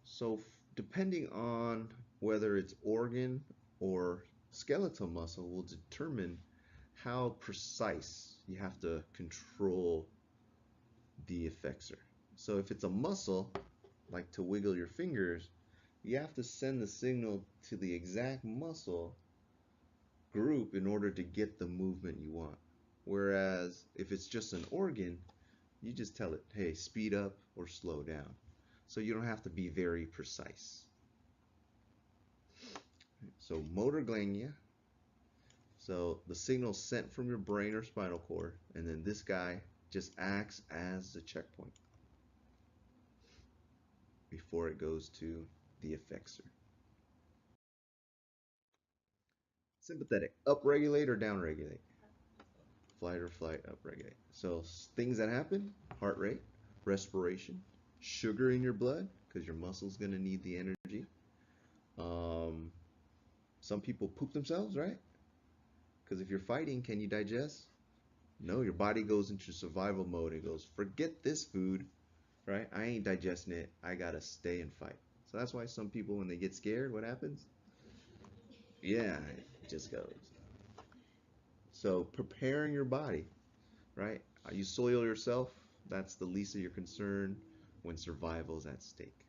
So depending on whether it's organ or skeletal muscle will determine how precise you have to control the effexor. So if it's a muscle, like to wiggle your fingers, you have to send the signal to the exact muscle group in order to get the movement you want. Whereas if it's just an organ, you just tell it, hey, speed up or slow down. So you don't have to be very precise. So motor ganglia, so the signal sent from your brain or spinal cord, and then this guy just acts as the checkpoint before it goes to the effexor. Sympathetic, upregulate or downregulate? Flight or flight, upregulate. So things that happen, heart rate, respiration, sugar in your blood, because your muscle's gonna need the energy. Some people poop themselves, right? Because if you're fighting, can you digest? No, your body goes into survival mode. It goes, forget this food, right? I ain't digesting it. I gotta stay and fight. So that's why some people, when they get scared, what happens? Yeah, it just goes. So preparing your body, right? You soil yourself. That's the least of your concern when survival is at stake.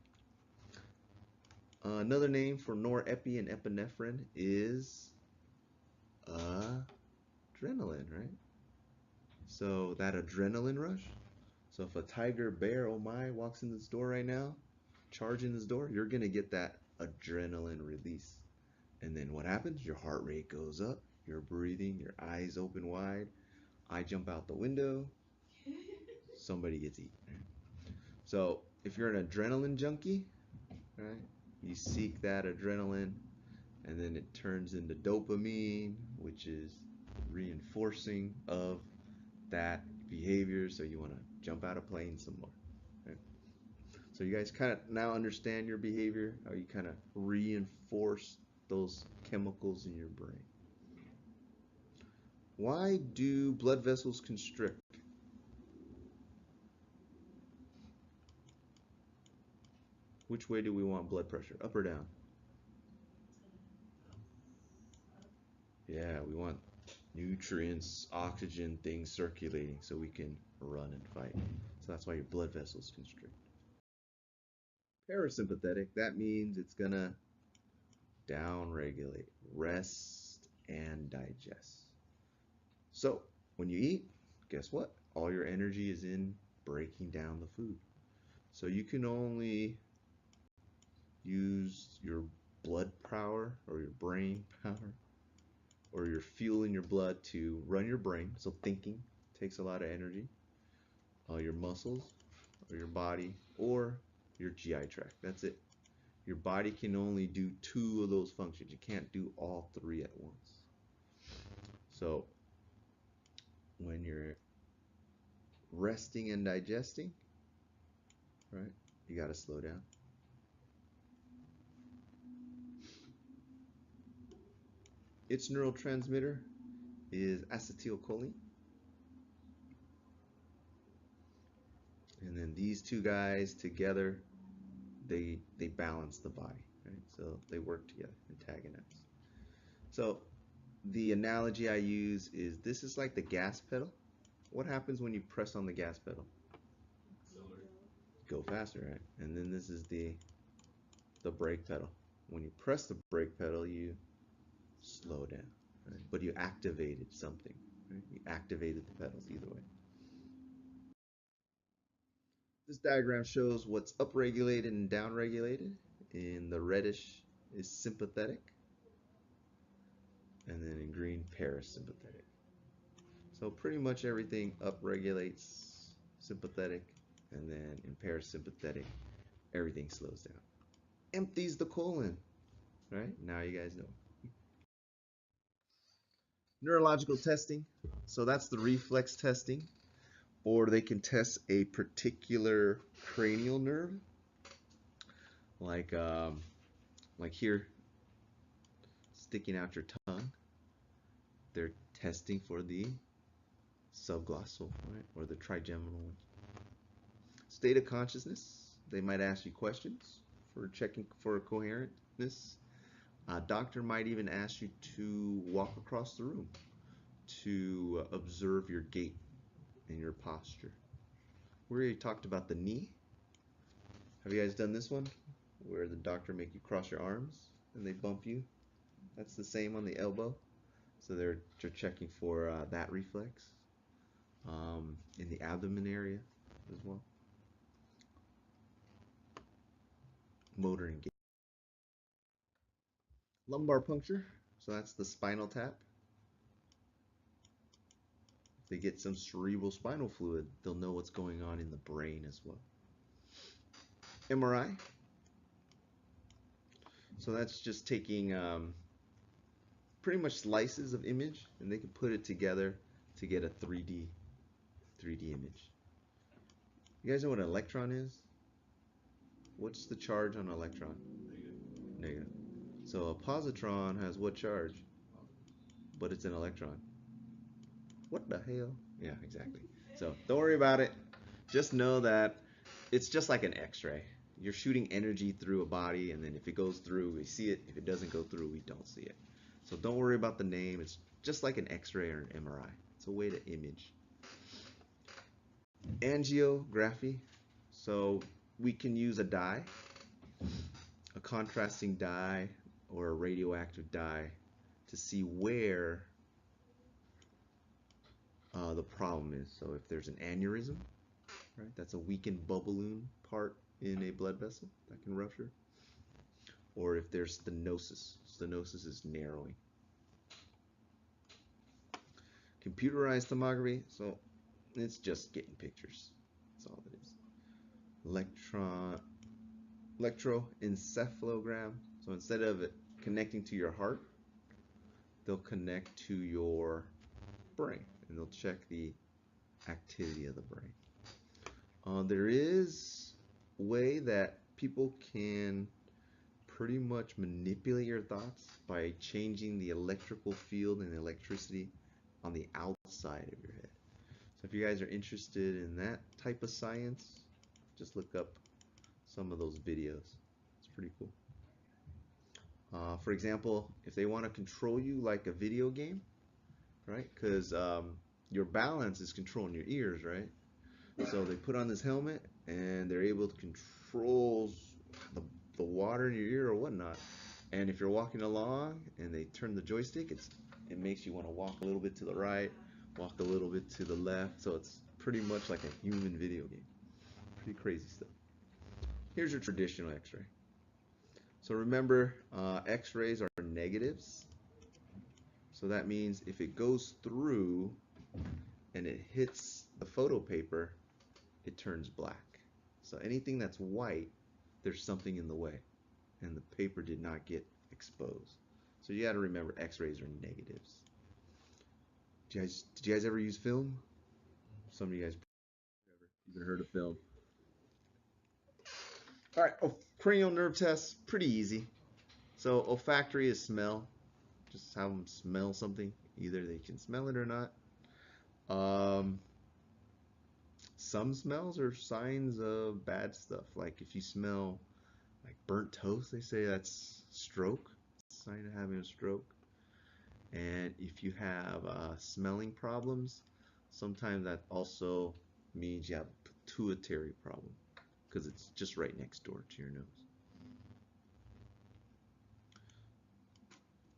Another name for norepi and epinephrine is adrenaline, right? So that adrenaline rush. So if a tiger, bear, oh my, walks in this door right now, charge in this door, you're gonna get that adrenaline release. And then what happens? Your heart rate goes up, you're breathing, your eyes open wide. I jump out the window, somebody gets eaten. So if you're an adrenaline junkie, right, you seek that adrenaline, and then it turns into dopamine, which is reinforcing of that behavior. So you want to jump out of plane some more. Right? So you guys kind of now understand your behavior, how you kind of reinforce those chemicals in your brain. Why do blood vessels constrict? Which way do we want blood pressure? Up or down? Yeah, we want nutrients, oxygen, things circulating so we can run and fight. So that's why your blood vessels constrict. Parasympathetic, that means it's gonna down regulate, rest, and digest. So when you eat, guess what? All your energy is in breaking down the food. So you can only use your blood power or your brain power or your fuel in your blood to run your brain. So thinking takes a lot of energy. Your muscles or your body or your GI tract. That's it. Your body can only do two of those functions. You can't do all three at once. So when you're resting and digesting, right, you got to slow down. Its neurotransmitter is acetylcholine. And then these two guys together, they balance the body, right? So they work together, antagonize. So the analogy I use is this is like the gas pedal. What happens when you press on the gas pedal? Go faster, right? And then this is the brake pedal. When you press the brake pedal, you slow down, right? But you activated something, right? You activated the pedals either way. This diagram shows what's upregulated and downregulated. In the reddish is sympathetic, and then in green, parasympathetic. So pretty much everything upregulates sympathetic, and then in parasympathetic, everything slows down. Empties the colon, right? Now you guys know. Neurological testing. So that's the reflex testing, or they can test a particular cranial nerve, like here, sticking out your tongue. They're testing for the subglossal, right, or the trigeminal one. State of consciousness. They might ask you questions for checking for coherentness. A doctor might even ask you to walk across the room to observe your gait and your posture. We already talked about the knee. Have you guys done this one? Where the doctor make you cross your arms and they bump you? That's the same on the elbow. So they're checking for that reflex. In the abdomen area as well. Motor and gait. Lumbar puncture. So that's the spinal tap. If they get some cerebral spinal fluid, they'll know what's going on in the brain as well. MRI. So that's just taking pretty much slices of image, and they can put it together to get a 3D image. You guys know what an electron is? What's the charge on an electron? Negative. So a positron has what charge? But it's an electron. What the hell? Yeah, exactly. So don't worry about it. Just know that it's just like an X-ray. You're shooting energy through a body, and then if it goes through, we see it. If it doesn't go through, we don't see it. So don't worry about the name. It's just like an X-ray or an MRI. It's a way to image. Angiography. So we can use a dye, a contrasting dye or a radioactive dye to see where the problem is. So if there's an aneurysm, right, that's a weakened balloon part in a blood vessel that can rupture. Or if there's stenosis. Stenosis is narrowing. Computerized tomography, so it's just getting pictures. That's all it is. Electroencephalogram. So instead of it connecting to your heart, they'll connect to your brain, and they'll check the activity of the brain. There is a way that people can pretty much manipulate your thoughts by changing the electrical field and the electricity on the outside of your head. So if you guys are interested in that type of science, just look up some of those videos. It's pretty cool. For example, if they want to control you like a video game, right? Because your balance is controlling your ears, right? So they put on this helmet and they're able to control the, the water in your ear or whatnot. And if you're walking along and they turn the joystick, it makes you want to walk a little bit to the right, walk a little bit to the left. So it's pretty much like a human video game. Pretty crazy stuff. Here's your traditional X-ray. So remember, X-rays are negatives. So that means if it goes through and it hits the photo paper, it turns black. So anything that's white, there's something in the way, and the paper did not get exposed. So you got to remember, X-rays are negatives. Did you guys ever use film? Some of you guys ever even heard of film. All right, cranial nerve test, pretty easy. So olfactory is smell. Just have them smell something. Either they can smell it or not. Some smells are signs of bad stuff. Like if you smell like burnt toast, they say that's stroke. It's a sign of having a stroke. And if you have smelling problems, sometimes that also means you have a pituitary problem because it's just right next door to your nose.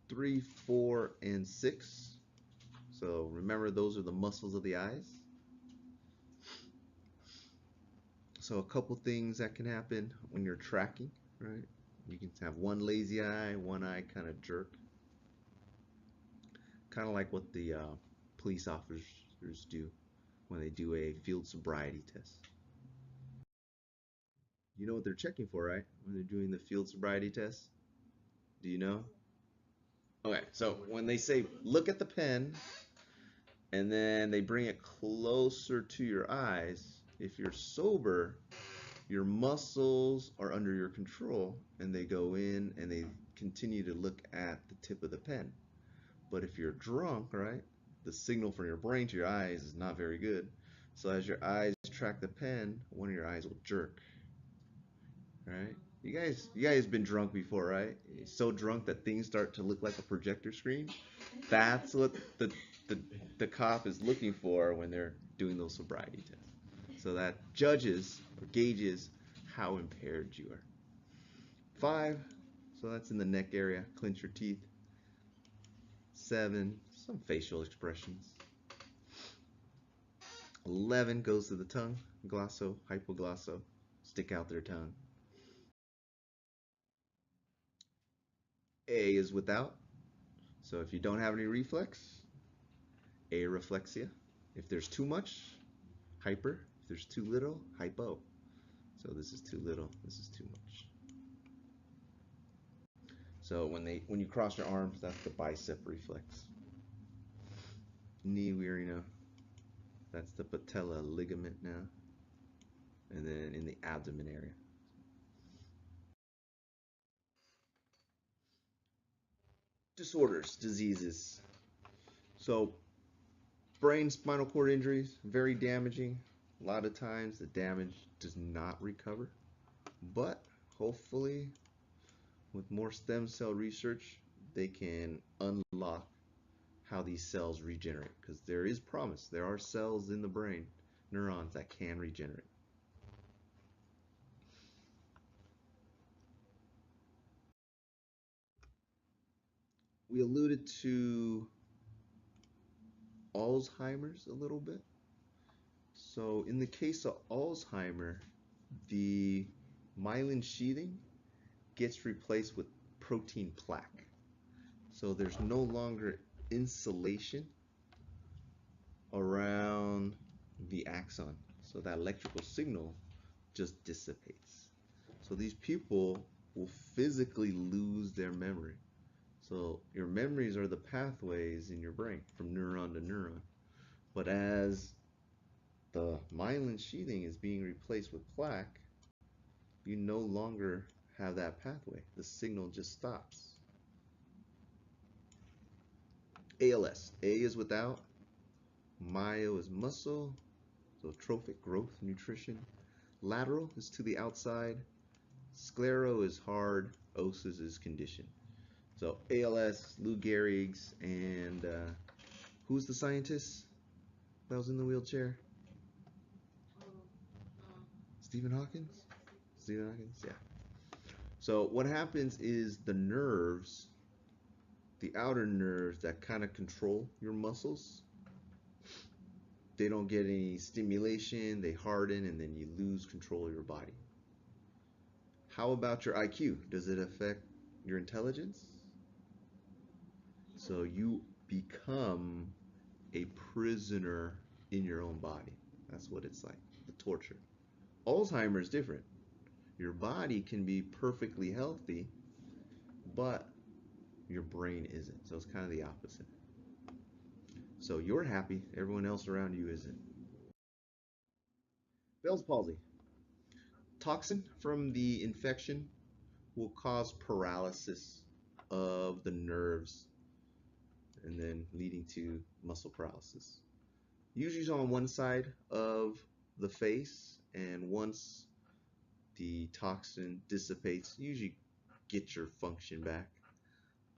3, 4, and 6. So remember, those are the muscles of the eyes. So a couple things that can happen when you're tracking, right? You can have one lazy eye, one eye kind of jerk. Kind of like what the police officers do when they do a field sobriety test. You know what they're checking for, right? When they're doing the field sobriety test? Do you know? Okay, so when they say look at the pen and then they bring it closer to your eyes, if you're sober, your muscles are under your control and they go in and they continue to look at the tip of the pen. But if you're drunk, right, the signal from your brain to your eyes is not very good. So as your eyes track the pen, one of your eyes will jerk. Right? You guys been drunk before, right? You're so drunk that things start to look like a projector screen. That's what the cop is looking for when they're doing those sobriety tests. So that judges or gauges how impaired you are. 5, so that's in the neck area. Clench your teeth. 7, some facial expressions. 11 goes to the tongue. Glosso, hypoglosso. Stick out their tongue. A is without. So if you don't have any reflex, areflexia. If there's too much, hyper. If there's too little, hypo. So this is too little, this is too much. So when you cross your arms, that's the bicep reflex. Knee wearino. That's the patella ligament now. And then in the abdomen area. Disorders, diseases. So brain spinal cord injuries, very damaging. A lot of times the damage does not recover, but hopefully with more stem cell research, they can unlock how these cells regenerate, because there is promise. There are cells in the brain, neurons, that can regenerate. We alluded to Alzheimer's a little bit. So in the case of Alzheimer, the myelin sheathing gets replaced with protein plaque. So there's no longer insulation around the axon. So that electrical signal just dissipates. So these people will physically lose their memory. So your memories are the pathways in your brain from neuron to neuron. But as the myelin sheathing is being replaced with plaque, you no longer have that pathway. The signal just stops. ALS. A is without. Myo is muscle. So trophic, growth, nutrition. Lateral is to the outside. Sclero is hard. Osis is condition. So ALS, Lou Gehrig's, and Who's the scientist that was in the wheelchair? Stephen Hawking? Stephen Hawking, yeah. So what happens is the nerves, the outer nerves that kind of control your muscles, they don't get any stimulation, they harden, and then you lose control of your body. How about your IQ? Does it affect your intelligence? So you become a prisoner in your own body. That's what it's like, the torture. Alzheimer's is different. Your body can be perfectly healthy, but your brain isn't. So it's kind of the opposite. So you're happy, everyone else around you isn't. Bell's palsy. Toxin from the infection will cause paralysis of the nerves and then leading to muscle paralysis. Usually on one side of the face, and once the toxin dissipates, you usually get your function back.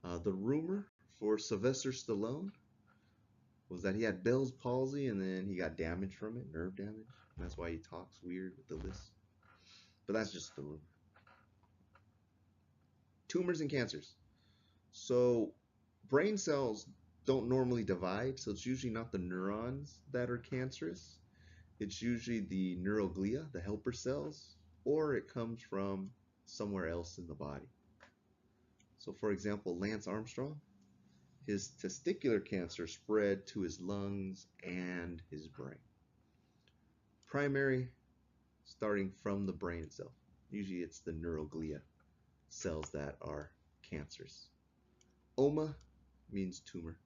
The rumor for Sylvester Stallone was that he had Bell's palsy and then he got damage from it, nerve damage. And that's why he talks weird with the lisp. But that's just the rumor. Tumors and cancers. So brain cells don't normally divide, so it's usually not the neurons that are cancerous. It's usually the neuroglia, the helper cells, or it comes from somewhere else in the body. So for example, Lance Armstrong, his testicular cancer spread to his lungs and his brain. Primary, starting from the brain itself. Usually it's the neuroglia cells that are cancerous. Oma means tumor.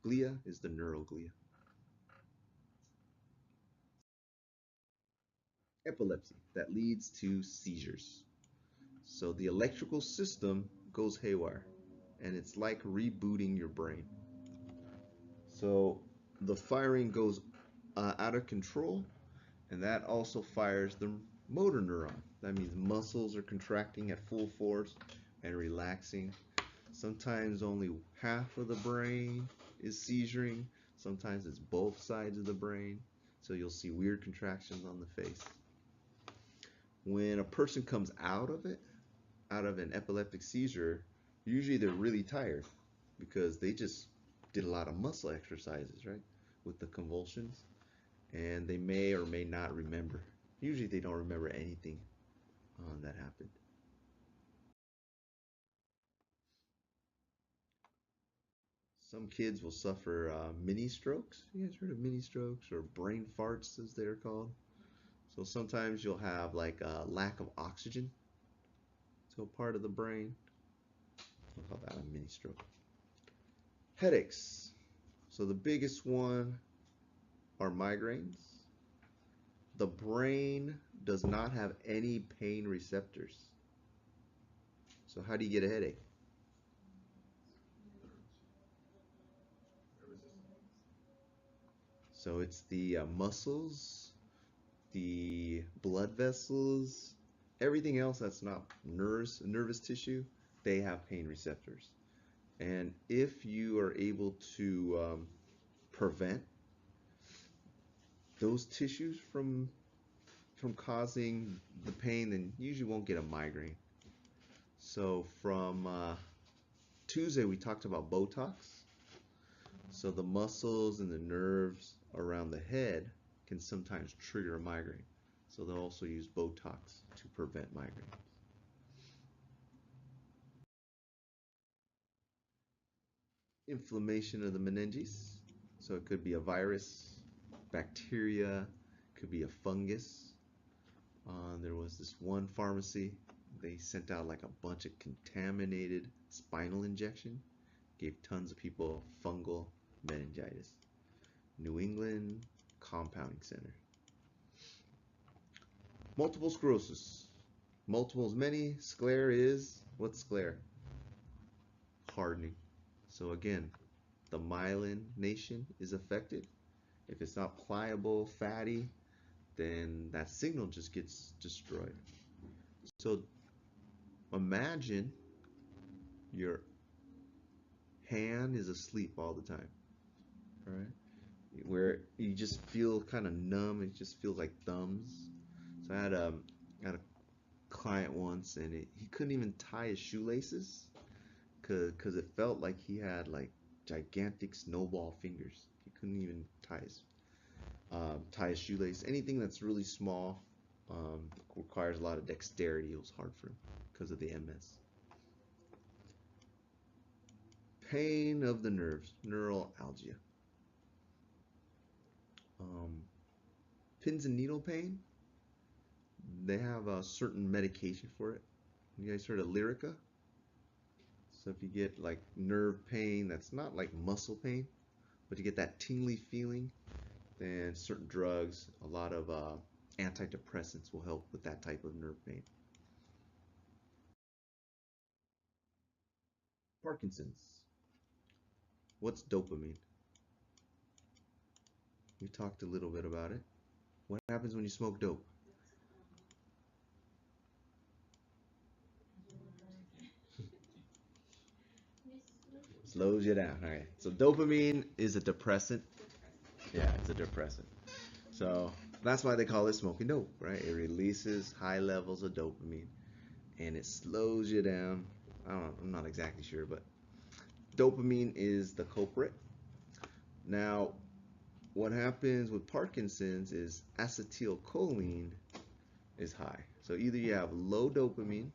Glia is the neuroglia. Epilepsy, that leads to seizures. So the electrical system goes haywire, and it's like rebooting your brain. So the firing goes out of control, and that also fires the motor neuron. That means muscles are contracting at full force and relaxing. Sometimes only half of the brain is seizuring. Sometimes it's both sides of the brain. So you'll see weird contractions on the face. When a person comes out of it, out of an epileptic seizure, usually they're really tired because they just did a lot of muscle exercises, right, with the convulsions, and they may or may not remember. Usually they don't remember anything that happened. Some kids will suffer mini strokes. You guys heard of mini strokes or brain farts as they're called? So sometimes you'll have like a lack of oxygen to a part of the brain. We'll call that a mini stroke. Headaches. So the biggest one are migraines. The brain does not have any pain receptors. So how do you get a headache? So it's the muscles, the blood vessels, everything else that's not nervous tissue, they have pain receptors. And if you are able to prevent those tissues from causing the pain, then you usually won't get a migraine. So from Tuesday we talked about Botox. So the muscles and the nerves around the head can sometimes trigger a migraine. So they'll also use Botox to prevent migraine. Inflammation of the meninges. So it could be a virus, bacteria, could be a fungus. There was this one pharmacy, they sent out like a bunch of contaminated spinal injection, gave tons of people fungal meningitis. New England Compounding Center. Multiple sclerosis. Multiple is many, sclera is, what's sclera? Hardening. So again, the myelination is affected. If it's not pliable, fatty, then that signal just gets destroyed. So imagine your hand is asleep all the time. right? Where you just feel kind of numb. It just feels like thumbs. So I had a client once, and he couldn't even tie his shoelaces because it felt like he had like gigantic snowball fingers. He couldn't even tie his shoelace. Anything that's really small requires a lot of dexterity. It was hard for him because of the MS. Pain of the nerves, neuralgia. Um, Pins and needle pain, they have a certain medication for it. You guys heard of Lyrica? So if you get like nerve pain, that's not like muscle pain, but you get that tingly feeling, then certain drugs, a lot of antidepressants will help with that type of nerve pain. Parkinson's. What's dopamine? We talked a little bit about it. What happens when you smoke dope? Slows you down. All right. So dopamine is a depressant. Yeah, it's a depressant. So that's why they call it smoking dope, right? It releases high levels of dopamine and it slows you down. I'm not exactly sure, but dopamine is the culprit. Now, what happens with Parkinson's is acetylcholine is high. So either you have low dopamine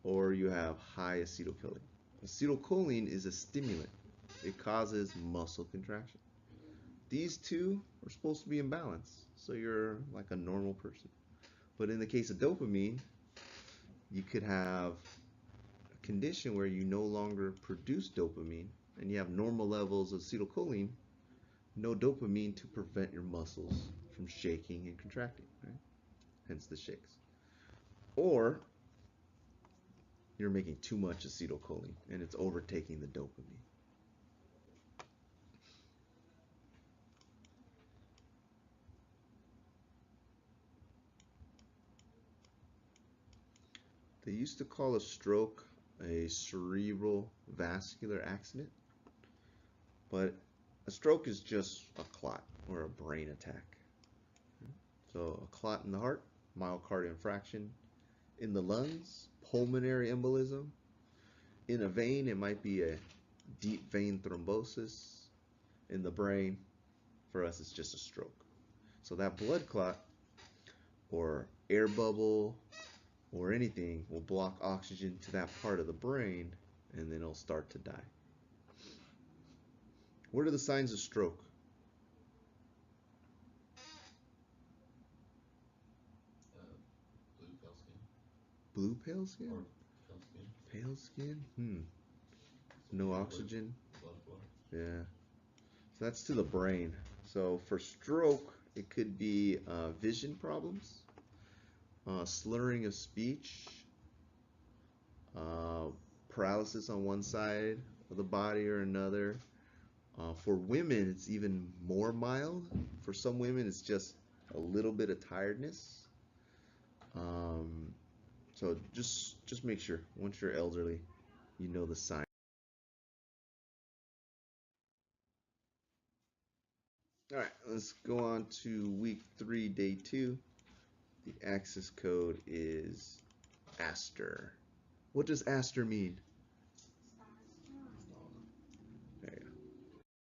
or you have high acetylcholine. Acetylcholine is a stimulant. It causes muscle contraction. These two are supposed to be in balance, so you're like a normal person. But in the case of dopamine, you could have a condition where you no longer produce dopamine and you have normal levels of acetylcholine, no dopamine to prevent your muscles from shaking and contracting, right? Hence the shakes. Or you're making too much acetylcholine and it's overtaking the dopamine. They used to call a stroke a cerebral vascular accident, but a stroke is just a clot or a brain attack. So a clot in the heart, myocardial infarction. In the lungs, pulmonary embolism. In a vein, it might be a deep vein thrombosis. In the brain, for us, it's just a stroke. So that blood clot or air bubble or anything will block oxygen to that part of the brain and then it'll start to die. What are the signs of stroke? Blue pale skin Blue pale skin? or pale skin. Pale skin? So No fluid, oxygen? blood flow. Yeah. So that's to the brain. So for stroke, it could be vision problems, slurring of speech, uh, paralysis on one side of the body or another. For women, it's even more mild. For some women, it's just a little bit of tiredness. Um, so just make sure once you're elderly, you know the sign. All right, let's go on to week 3, day 2. The access code is Aster. What does Aster mean?